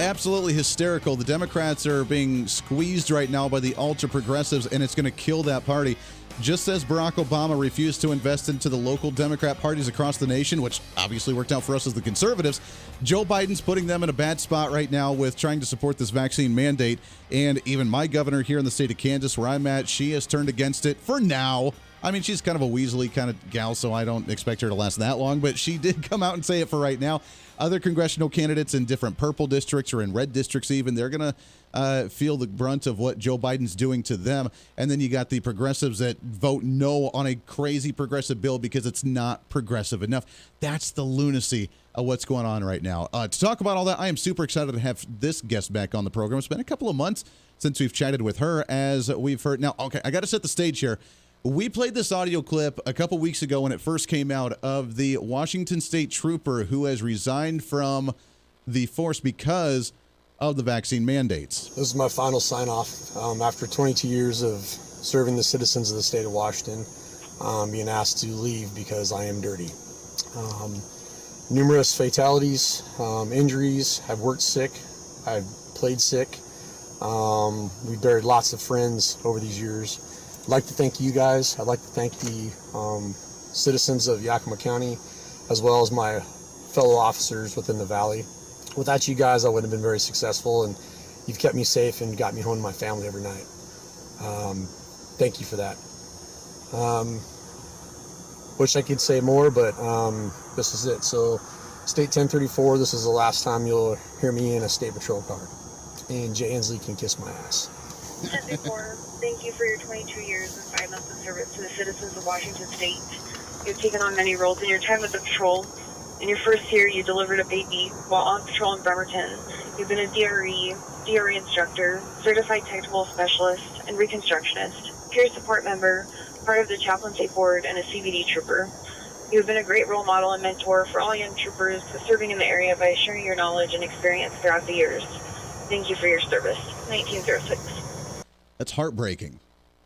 absolutely hysterical. The Democrats are being squeezed right now by the ultra-progressives, and it's going to kill that party. Just as Barack Obama refused to invest into the local Democrat parties across the nation, which obviously worked out for us as the conservatives, Joe Biden's putting them in a bad spot right now with trying to support this vaccine mandate. And even my governor here in the state of Kansas, where I'm at, she has turned against it for now. I mean, she's kind of a Weasley kind of gal, so I don't expect her to last that long, but she did come out and say it for right now. Other congressional candidates in different purple districts or in red districts even, they're going to feel the brunt of what Joe Biden's doing to them. And then you got the progressives that vote no on a crazy progressive bill because it's not progressive enough. That's the lunacy of what's going on right now. To talk about all that, I am super excited to have this guest back on the program. It's been a couple of months since we've chatted with her, as we've heard. Now, okay, I got to set the stage here. We played this audio clip a couple weeks ago when it first came out of the Washington State trooper who has resigned from the force because of the vaccine mandates. This is my final sign-off after 22 years of serving the citizens of the state of Washington, being asked to leave because I am dirty. Numerous fatalities, injuries. I've worked sick. I've played sick. We've buried lots of friends over these years. I'd like to thank you guys. I'd like to thank the citizens of Yakima County, as well as my fellow officers within the valley. Without you guys, I wouldn't have been very successful, and you've kept me safe and got me home to my family every night. Thank you for that. Wish I could say more, but this is it. So, State 1034, this is the last time you'll hear me in a state patrol car. And Jay Inslee can kiss my ass. 1034, thank you for your 22 years and 5 months of service to the citizens of Washington State. You've taken on many roles in your time with the patrol. In your first year, you delivered a baby while on patrol in Bremerton. You've been a DRE instructor, certified technical specialist, and reconstructionist, peer support member, part of the chaplaincy board, and a CBD trooper. You've been a great role model and mentor for all young troopers serving in the area by sharing your knowledge and experience throughout the years. Thank you for your service. 1906. That's heartbreaking.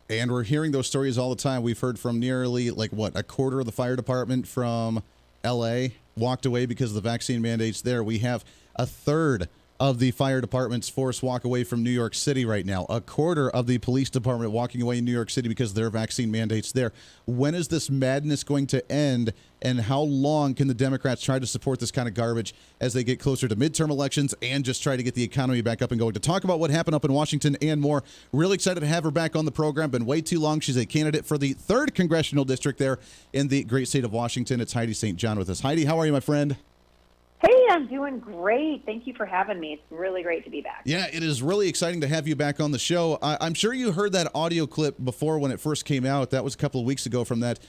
And we're hearing those stories all the time. We've heard from nearly, a quarter of the fire department from L.A. walked away because of the vaccine mandates there. We have a third of the fire department's force walk away from New York City right now. A quarter of the police department walking away in New York City because of their vaccine mandates there. When is this madness going to end, and how long can the Democrats try to support this kind of garbage as they get closer to midterm elections and just try to get the economy back up and going? To talk about what happened up in Washington and more, really excited to have her back on the program. Been way too long. She's a candidate for the 3rd Congressional District there in the great state of Washington. It's Heidi St. John with us. Heidi, how are you, my friend? Hey, I'm doing great. Thank you for having me. It's really great to be back. Yeah, it is really exciting to have you back on the show. I'm sure you heard that audio clip before when it first came out. That was a couple of weeks ago from that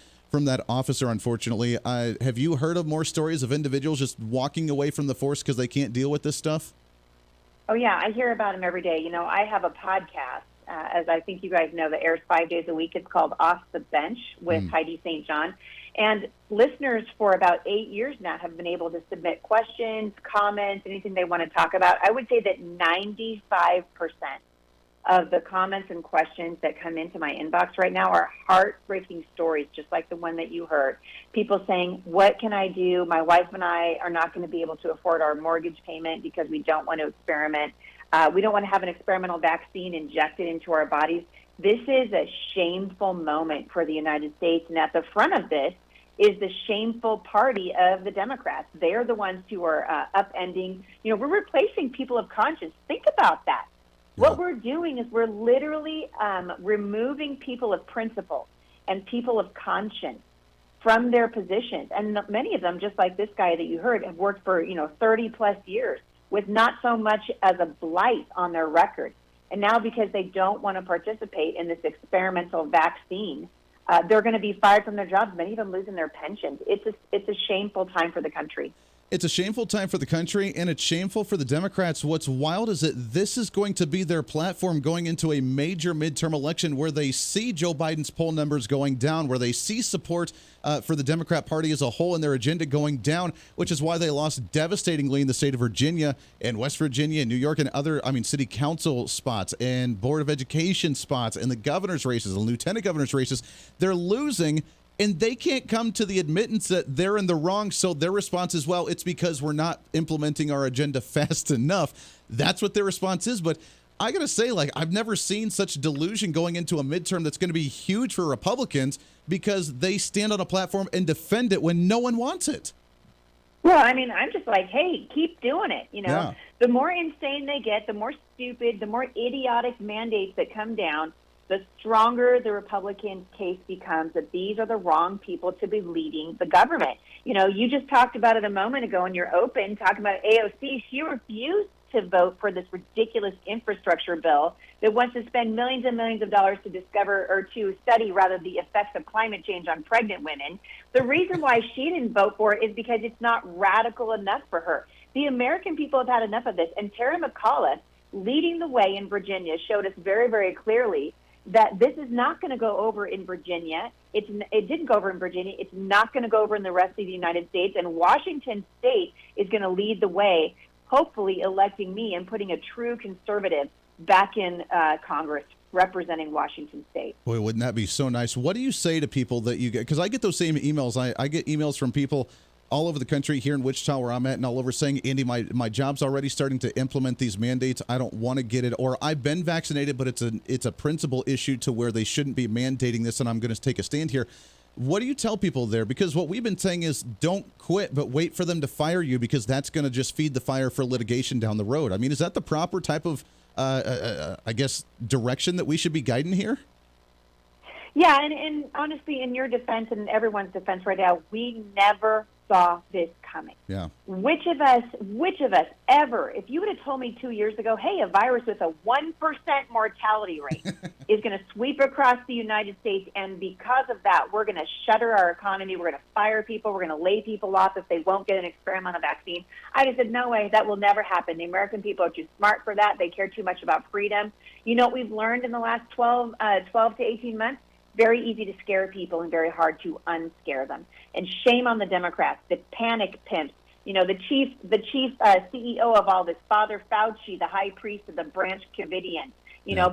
officer, unfortunately. Have you heard of more stories of individuals just walking away from the force because they can't deal with this stuff? Oh, yeah, I hear about them every day. You know, I have a podcast, as I think you guys know, that airs 5 days a week. It's called Off the Bench with Heidi St. John. And listeners for about 8 years now have been able to submit questions, comments, anything they want to talk about. I would say that 95% of the comments and questions that come into my inbox right now are heartbreaking stories, just like the one that you heard. People saying, what can I do? My wife and I are not going to be able to afford our mortgage payment because we don't want to experiment. We don't want to have an experimental vaccine injected into our bodies. This is a shameful moment for the United States. And at the front of this is the shameful party of the Democrats. They're the ones who are upending. You know, we're replacing people of conscience. Think about that. What we're doing is we're literally removing people of principle and people of conscience from their positions. And many of them, just like this guy that you heard, have worked for, 30 plus years with not so much as a blight on their record. And now because they don't want to participate in this experimental vaccine, they're going to be fired from their jobs, many of them losing their pensions. It's a shameful time for the country. It's a shameful time for the country, and it's shameful for the Democrats. What's wild is that this is going to be their platform going into a major midterm election where they see Joe Biden's poll numbers going down, where they see support for the Democrat Party as a whole and their agenda going down, which is why they lost devastatingly in the state of Virginia and West Virginia and New York and other, city council spots and Board of Education spots and the governor's races and lieutenant governor's races. They're losing. And they can't come to the admittance that they're in the wrong. So their response is, well, it's because we're not implementing our agenda fast enough. That's what their response is. But I got to say, I've never seen such delusion going into a midterm that's going to be huge for Republicans because they stand on a platform and defend it when no one wants it. Well, I'm just like, hey, keep doing it. Yeah. The more insane they get, the more stupid, the more idiotic mandates that come down, the stronger the Republican case becomes that these are the wrong people to be leading the government. You just talked about it a moment ago in your open, talking about AOC. She refused to vote for this ridiculous infrastructure bill that wants to spend millions and millions of dollars to discover or to study, rather, the effects of climate change on pregnant women. The reason why she didn't vote for it is because it's not radical enough for her. The American people have had enough of this. And Terry McAuliffe, leading the way in Virginia, showed us very, very clearly that this is not going to go over in Virginia. It didn't go over in Virginia. It's not going to go over in the rest of the United States. And Washington State is going to lead the way, hopefully electing me and putting a true conservative back in Congress representing Washington State. Boy, wouldn't that be so nice? What do you say to people that you get? Because I get those same emails. I get emails from people all over the country, here in Wichita where I'm at, and all over, saying, Andy, my job's already starting to implement these mandates. I don't want to get it. Or I've been vaccinated, but it's a principal issue to where they shouldn't be mandating this, and I'm going to take a stand here. What do you tell people there? Because what we've been saying is don't quit, but wait for them to fire you, because that's going to just feed the fire for litigation down the road. Is that the proper type of, direction that we should be guiding here? Yeah, and honestly, in your defense and everyone's defense right now, we never saw this coming. Yeah. Which of us ever, if you would have told me 2 years ago, hey, a virus with a 1% mortality rate is going to sweep across the United States, and because of that, we're going to shutter our economy, we're going to fire people, we're going to lay people off if they won't get an experimental vaccine, I just said, no way, that will never happen. The American people are too smart for that. They care too much about freedom. You know what we've learned in the last 12 to 18 months? Very easy to scare people and very hard to unscare them. And shame on the Democrats, the panic pimps, the chief CEO of all this, Father Fauci, the high priest of the Branch Covidian,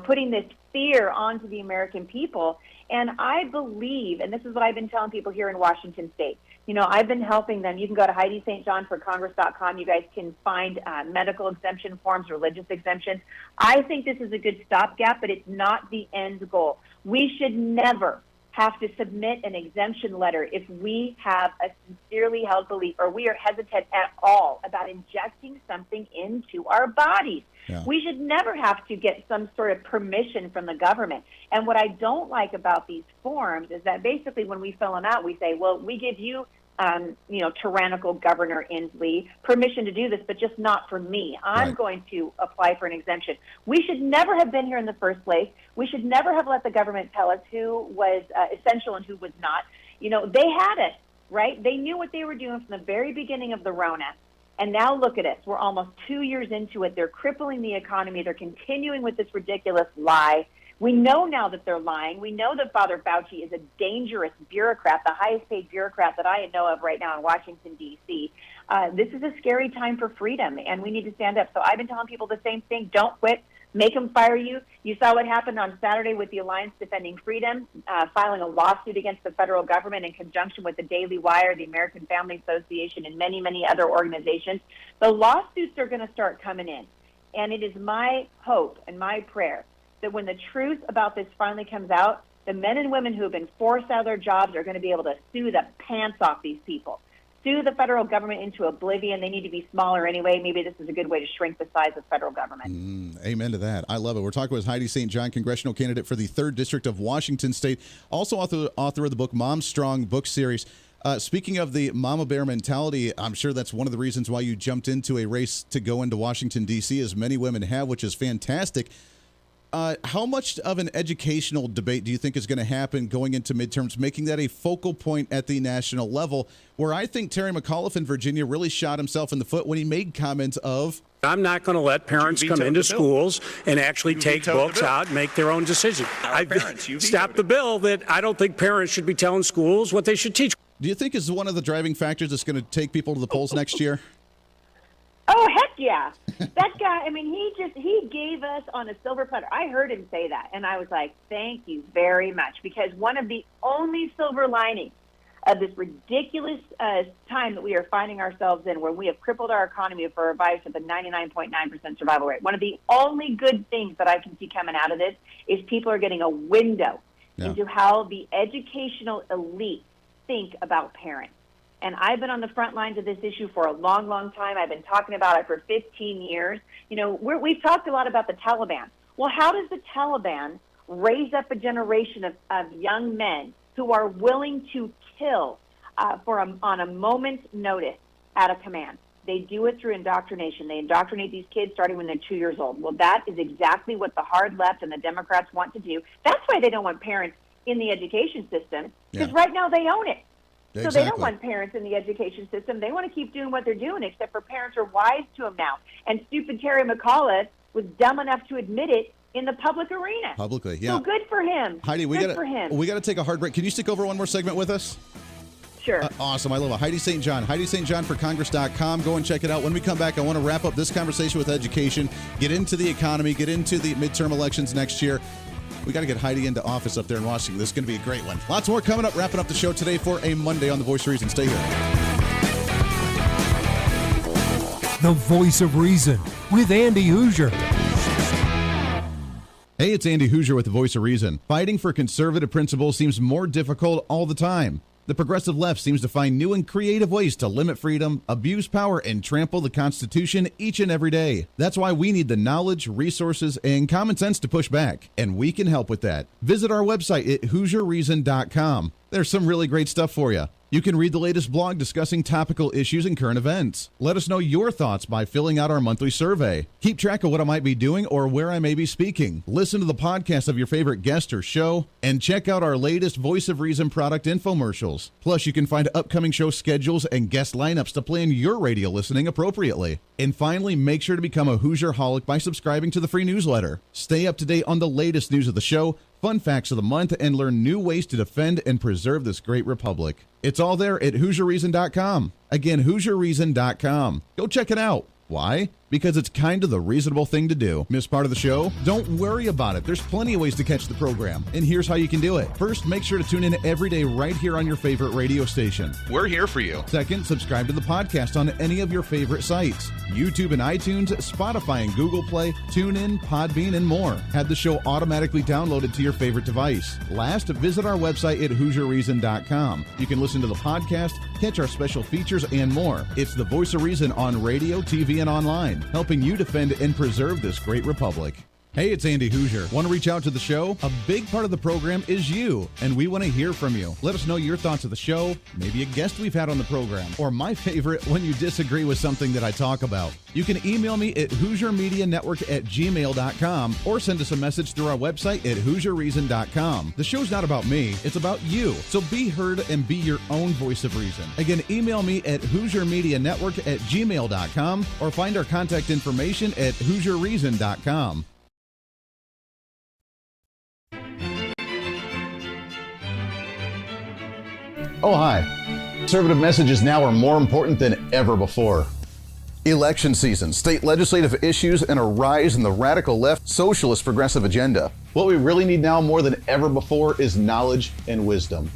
putting this fear onto the American people. And I believe, and this is what I've been telling people here in Washington State, I've been helping them. You can go to HeidiSt.JohnForCongress.com. You guys can find medical exemption forms, religious exemptions. I think this is a good stopgap, but it's not the end goal. We should never have to submit an exemption letter if we have a sincerely held belief or we are hesitant at all about injecting something into our bodies. Yeah. We should never have to get some sort of permission from the government. And what I don't like about these forms is that basically when we fill them out, we say, well, we give you, tyrannical Governor Inslee, permission to do this, but just not for me. I'm going to apply for an exemption. We should never have been here in the first place. We should never have let the government tell us who was essential and who was not. They had it, right? They knew what they were doing from the very beginning of the Rona. And now look at us. We're almost 2 years into it. They're crippling the economy. They're continuing with this ridiculous lie. We know now that they're lying. We know that Father Fauci is a dangerous bureaucrat, the highest paid bureaucrat that I know of right now in Washington, D.C. This is a scary time for freedom, and we need to stand up. So I've been telling people the same thing. Don't quit. Make them fire you. You saw what happened on Saturday with the Alliance Defending Freedom, filing a lawsuit against the federal government in conjunction with the Daily Wire, the American Family Association, and many, many other organizations. The lawsuits are going to start coming in, and it is my hope and my prayer that when the truth about this finally comes out, the men and women who have been forced out of their jobs are going to be able to sue the pants off these people, sue the federal government into oblivion. They need to be smaller anyway. Maybe this is a good way to shrink the size of federal government. Amen to that. I love it. We're talking with Heidi St. John, congressional candidate for the 3rd District of Washington State, also author of the book Mom Strong book series. Speaking of the mama bear mentality, I'm sure that's one of the reasons why you jumped into a race to go into Washington, D.C., as many women have, which is fantastic. how much of an educational debate do you think is going to happen going into midterms, making that a focal point at the national level, where I think Terry McAuliffe in Virginia really shot himself in the foot when he made comments of, I'm not going to let parents come into schools and actually take books out and make their own decision. I stopped the bill that I don't think parents should be telling schools what they should teach. Do you think is one of the driving factors that's going to take people to the polls next year? Oh, heck yeah. That guy, I mean, he gave us on a silver platter. I heard him say that, and I was like, thank you very much, because one of the only silver linings of this ridiculous time that we are finding ourselves in, where we have crippled our economy for a virus with a 99.9% survival rate, one of the only good things that I can see coming out of this is people are getting a window into how the educational elite think about parents. And I've been on the front lines of this issue for a long, long time. I've been talking about it for 15 years. You know, we've talked a lot about the Taliban. Well, how does the Taliban raise up a generation of young men who are willing to kill on a moment's notice at a command? They do it through indoctrination. They indoctrinate these kids starting when they're 2 years old. Well, that is exactly what the hard left and the Democrats want to do. That's why they don't want parents in the education system, because right now they own it. So they don't want parents in the education system. They want to keep doing what they're doing, except for parents are wise to them now. And stupid Terry McAuliffe was dumb enough to admit it in the public arena. Publicly, yeah. So good for him. Heidi, we got to take a hard break. Can you stick over one more segment with us? Sure. Awesome. I love it. Heidi St. John. Heidi St. John for Congress.com. Go and check it out. When we come back, I want to wrap up this conversation with education, get into the economy, get into the midterm elections next year. We got to get Heidi into office up there in Washington. This is going to be a great one. Lots more coming up. Wrapping up the show today for a Monday on The Voice of Reason. Stay here. The Voice of Reason with Andy Hooser. Hey, it's Andy Hooser with The Voice of Reason. Fighting for conservative principles seems more difficult all the time. The progressive left seems to find new and creative ways to limit freedom, abuse power, and trample the Constitution each and every day. That's why we need the knowledge, resources, and common sense to push back, and we can help with that. Visit our website at HooserReason.com. There's some really great stuff for you. You can read the latest blog discussing topical issues and current events. Let us know your thoughts by filling out our monthly survey. Keep track of what I might be doing or where I may be speaking. Listen to the podcast of your favorite guest or show, and check out our latest Voice of Reason product infomercials. Plus, you can find upcoming show schedules and guest lineups to plan your radio listening appropriately. And finally, make sure to become a Hoosier-holic by subscribing to the free newsletter. Stay up to date on the latest news of the show, fun facts of the month, and learn new ways to defend and preserve this great republic. It's all there at HooserReason.com. Again, HooserReason.com. Go check it out. Why? Because it's kind of the reasonable thing to do. Miss part of the show? Don't worry about it. There's plenty of ways to catch the program. And here's how you can do it. First, make sure to tune in every day right here on your favorite radio station. We're here for you. Second, subscribe to the podcast on any of your favorite sites. YouTube and iTunes, Spotify and Google Play, TuneIn, Podbean, and more. Have the show automatically downloaded to your favorite device. Last, visit our website at HooserReason.com. You can listen to the podcast, catch our special features, and more. It's the Voice of Reason on radio, TV, and online, helping you defend and preserve this great republic. Hey, it's Andy Hooser. Want to reach out to the show? A big part of the program is you, and we want to hear from you. Let us know your thoughts of the show, maybe a guest we've had on the program, or my favorite, when you disagree with something that I talk about. You can email me at HooserMediaNetwork@gmail.com or send us a message through our website at HooserReason.com. The show's not about me, it's about you. So be heard and be your own voice of reason. Again, email me at HooserMediaNetwork@gmail.com or find our contact information at HooserReason.com. Oh, hi. Conservative messages now are more important than ever before. Election season, state legislative issues, and a rise in the radical left socialist progressive agenda. What we really need now more than ever before is knowledge and wisdom.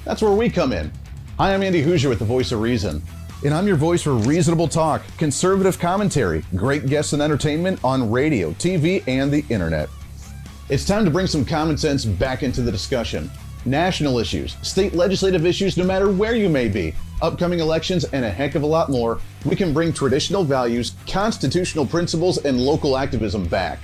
That's where we come in. Hi, I'm Andy Hooser with The Voice of Reason. And I'm your voice for reasonable talk, conservative commentary, great guests and entertainment on radio, TV, and the internet. It's time to bring some common sense back into the discussion. National issues, state legislative issues, no matter where you may be, upcoming elections, and a heck of a lot more, we can bring traditional values, constitutional principles, and local activism back.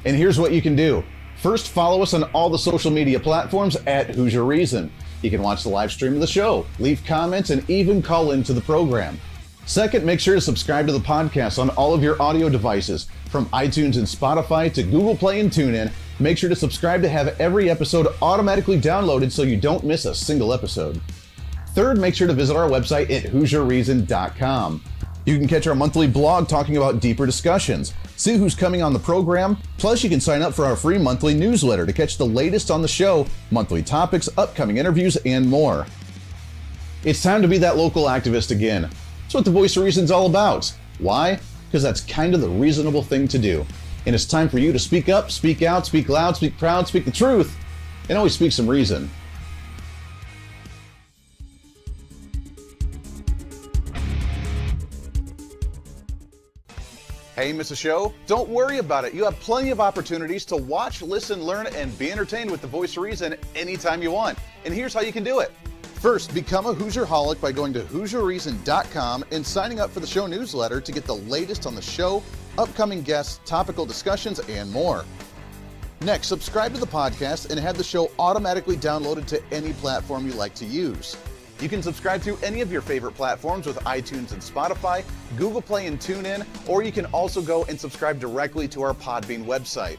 And here's what you can do. First, follow us on all the social media platforms at Hoosier Reason. You can watch the live stream of the show, leave comments, and even call into the program. Second, make sure to subscribe to the podcast on all of your audio devices. From iTunes and Spotify to Google Play and TuneIn, make sure to subscribe to have every episode automatically downloaded so you don't miss a single episode. Third, make sure to visit our website at HooserReason.com. You can catch our monthly blog talking about deeper discussions, see who's coming on the program, plus you can sign up for our free monthly newsletter to catch the latest on the show, monthly topics, upcoming interviews, and more. It's time to be that local activist again. That's what the Voice of Reason's all about. Why? Because that's kind of the reasonable thing to do. And it's time for you to speak up, speak out, speak loud, speak proud, speak the truth, and always speak some reason. Hey, miss a show? Don't worry about it. You have plenty of opportunities to watch, listen, learn, and be entertained with the Voice of Reason anytime you want. And here's how you can do it. First, become a Hooserholic by going to HooserReason.com and signing up for the show newsletter to get the latest on the show, upcoming guests, topical discussions, and more. Next, subscribe to the podcast and have the show automatically downloaded to any platform you like to use. You can subscribe through any of your favorite platforms with iTunes and Spotify, Google Play and TuneIn, or you can also go and subscribe directly to our Podbean website.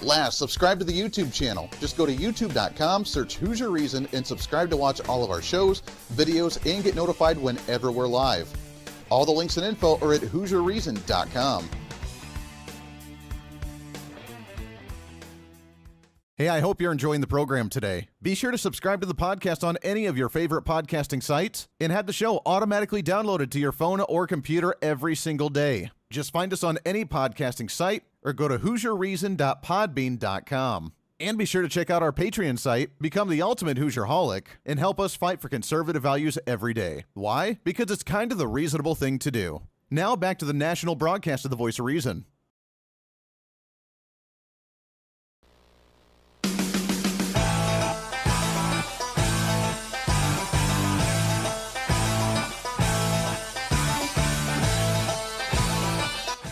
Last, subscribe to the YouTube channel. Just go to youtube.com, search Hooser Reason, and subscribe to watch all of our shows, videos, and get notified whenever we're live. All the links and info are at HooserReason.com. Hey, I hope you're enjoying the program today. Be sure to subscribe to the podcast on any of your favorite podcasting sites and have the show automatically downloaded to your phone or computer every single day. Just find us on any podcasting site or go to HooserReason.podbean.com. And be sure to check out our Patreon site, become the ultimate Hooserholic, and help us fight for conservative values every day. Why? Because it's kind of the reasonable thing to do. Now back to the national broadcast of the Voice of Reason.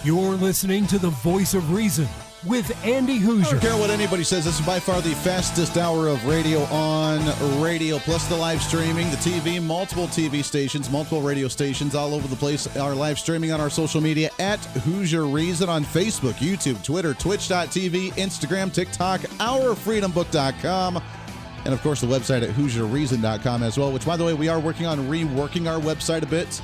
You're listening to the Voice of Reason with Andy Hooser. I don't care what anybody says. This is by far the fastest hour of radio on radio, plus the live streaming, the TV, multiple TV stations, multiple radio stations all over the place. Our live streaming on our social media at Hooser Reason on Facebook, YouTube, Twitter, Twitch.tv, Instagram, TikTok, OurFreedomBook.com, and of course the website at HooserReason.com as well, which, by the way, we are working on reworking our website a bit.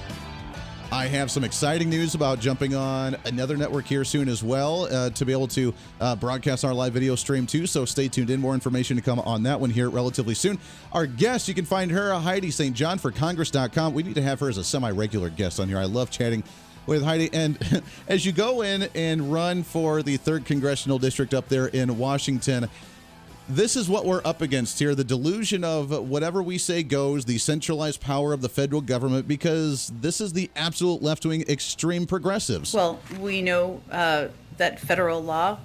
I have some exciting news about jumping on another network here soon as well to be able to broadcast our live video stream too, so stay tuned in. More information to come on that one here relatively soon. Our guest, you can find her, HEIDI St. John for Congress.com. We need to have her as a semi-regular guest on here. I love chatting with HEIDI. And as you go in and run for the 3rd Congressional District up there in Washington, this is what we're up against here, the delusion of whatever we say goes, the centralized power of the federal government, because this is the absolute left-wing extreme progressives. Well, we know that federal law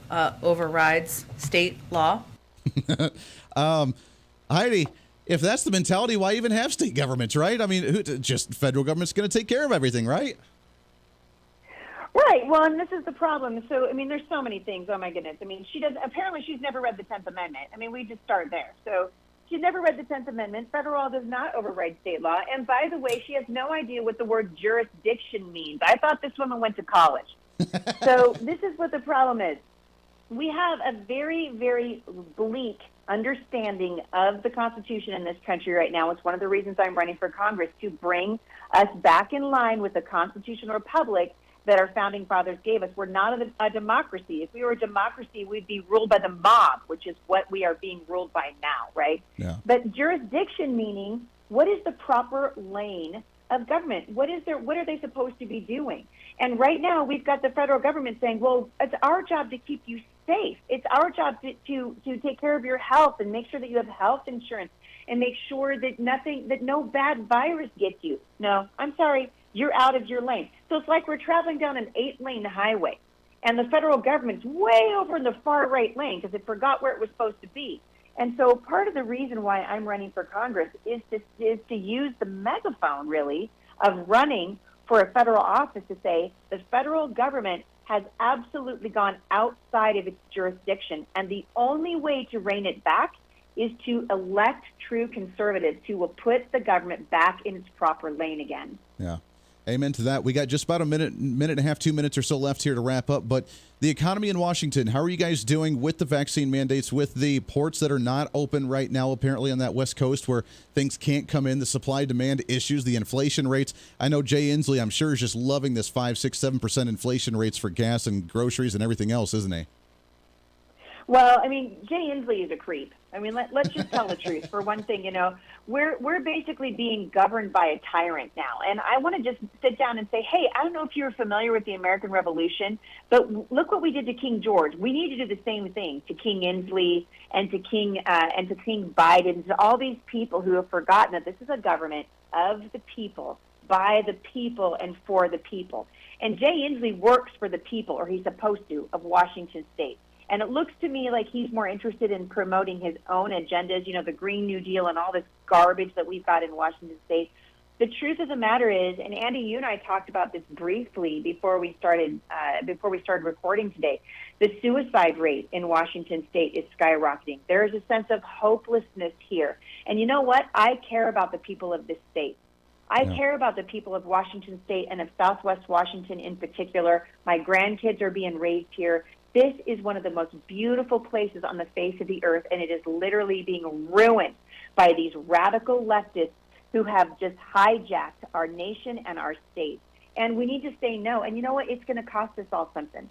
overrides state law. HEIDI, if that's the mentality, why even have state governments, right? I mean, just federal government's going to take care of everything, right? Right. Well, and this is the problem. So, I mean, there's so many things. Oh, my goodness. I mean, apparently she's never read the 10th Amendment. I mean, we just start there. So she's never read the 10th Amendment. Federal law does not override state law. And by the way, she has no idea what the word jurisdiction means. I thought this woman went to college. So this is what the problem is. We have a very, very bleak understanding of the Constitution in this country right now. It's one of the reasons I'm running for Congress, to bring us back in line with the constitutional republic that our founding fathers gave us. We're not a democracy. If we were a democracy, we'd be ruled by the mob, which is what we are being ruled by now, right? Yeah. But jurisdiction meaning, what is the proper lane of government? What are they supposed to be doing? And right now, we've got the federal government saying, well, it's our job to keep you safe. It's our job to take care of your health and make sure that you have health insurance and make sure that no bad virus gets you. No, I'm sorry. You're out of your lane. So it's like we're traveling down an 8-lane highway, and the federal government's way over in the far right lane because it forgot where it was supposed to be. And so part of the reason why I'm running for Congress is to use the megaphone, really, of running for a federal office to say the federal government has absolutely gone outside of its jurisdiction, and the only way to rein it back is to elect true conservatives who will put the government back in its proper lane again. Yeah. Amen to that. We got just about a minute and a half, 2 minutes or so left here to wrap up. But the economy in Washington, how are you guys doing with the vaccine mandates, with the ports that are not open right now, apparently on that West Coast where things can't come in, the supply-demand issues, the inflation rates? I know Jay Inslee, I'm sure, is just loving this 5, 6, 7% inflation rates for gas and groceries and everything else, isn't he? Well, I mean, Jay Inslee is a creep. I mean, let's just tell the truth. For one thing, we're basically being governed by a tyrant now. And I want to just sit down and say, hey, I don't know if you're familiar with the American Revolution, but look what we did to King George. We need to do the same thing to King Inslee and to King Biden, to all these people who have forgotten that this is a government of the people, by the people, and for the people. And Jay Inslee works for the people, or he's supposed to, of Washington State. And it looks to me like he's more interested in promoting his own agendas, the Green New Deal and all this garbage that we've got in Washington State. The truth of the matter is, and Andy, you and I talked about this briefly before we started recording today, the suicide rate in Washington State is skyrocketing. There is a sense of hopelessness here. And you know what? I care about the people of this state. I care about the people of Washington State and of Southwest Washington in particular. My grandkids are being raised here. This is one of the most beautiful places on the face of the earth, and it is literally being ruined by these radical leftists who have just hijacked our nation and our state. And we need to say no. And you know what? It's going to cost us all something.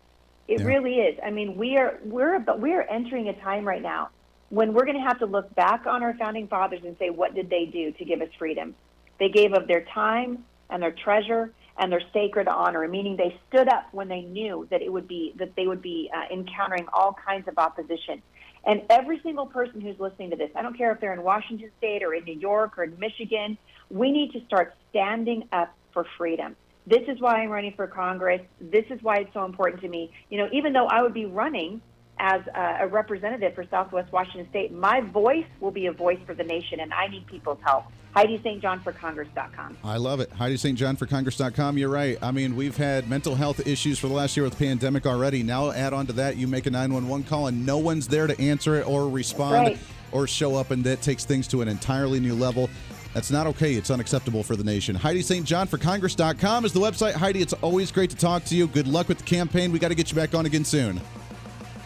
It really is. I mean, we're entering a time right now when we're going to have to look back on our founding fathers and say, what did they do to give us freedom? They gave of their time and their treasure and their sacred honor, meaning they stood up when they knew that they would be encountering all kinds of opposition. And every single person who's listening to this, I don't care if they're in Washington State or in New York or in Michigan, we need to start standing up for freedom. This is why I'm running for Congress. This is why it's so important to me. Even though I would be running as a representative for Southwest Washington State, my voice will be a voice for the nation, and I need people's help. Heidi St. John for Congress.com. I love it. Heidi St. John for Congress.com. You're right. I mean, we've had mental health issues for the last year with the pandemic already. Now add on to that, you make a 911 call and no one's there to answer it or respond or show up, and that takes things to an entirely new level. That's not okay. It's unacceptable for the nation. Heidi St. John for Congress.com is the website. Heidi, it's always great to talk to you. Good luck with the campaign. We got to get you back on again soon.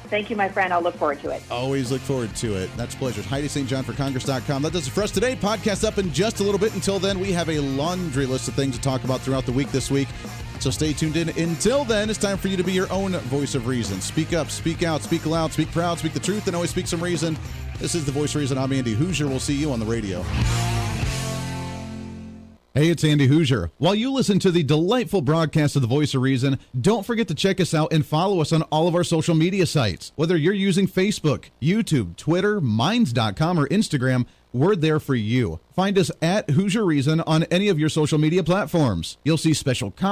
Thank you, my friend. I'll look forward to it. Always look forward to it. That's a pleasure. Heidi St. John for Congress.com. That does it for us today. Podcast up in just a little bit. Until then, we have a laundry list of things to talk about throughout the week this week. So stay tuned in. Until then, it's time for you to be your own voice of reason. Speak up, speak out, speak loud, speak proud, speak the truth, and always speak some reason. This is the Voice of Reason. I'm Andy Hooser. We'll see you on the radio. Hey, it's Andy Hooser. While you listen to the delightful broadcast of the Voice of Reason, don't forget to check us out and follow us on all of our social media sites. Whether you're using Facebook, YouTube, Twitter, Minds.com, or Instagram, we're there for you. Find us at Hooser Reason on any of your social media platforms. You'll see special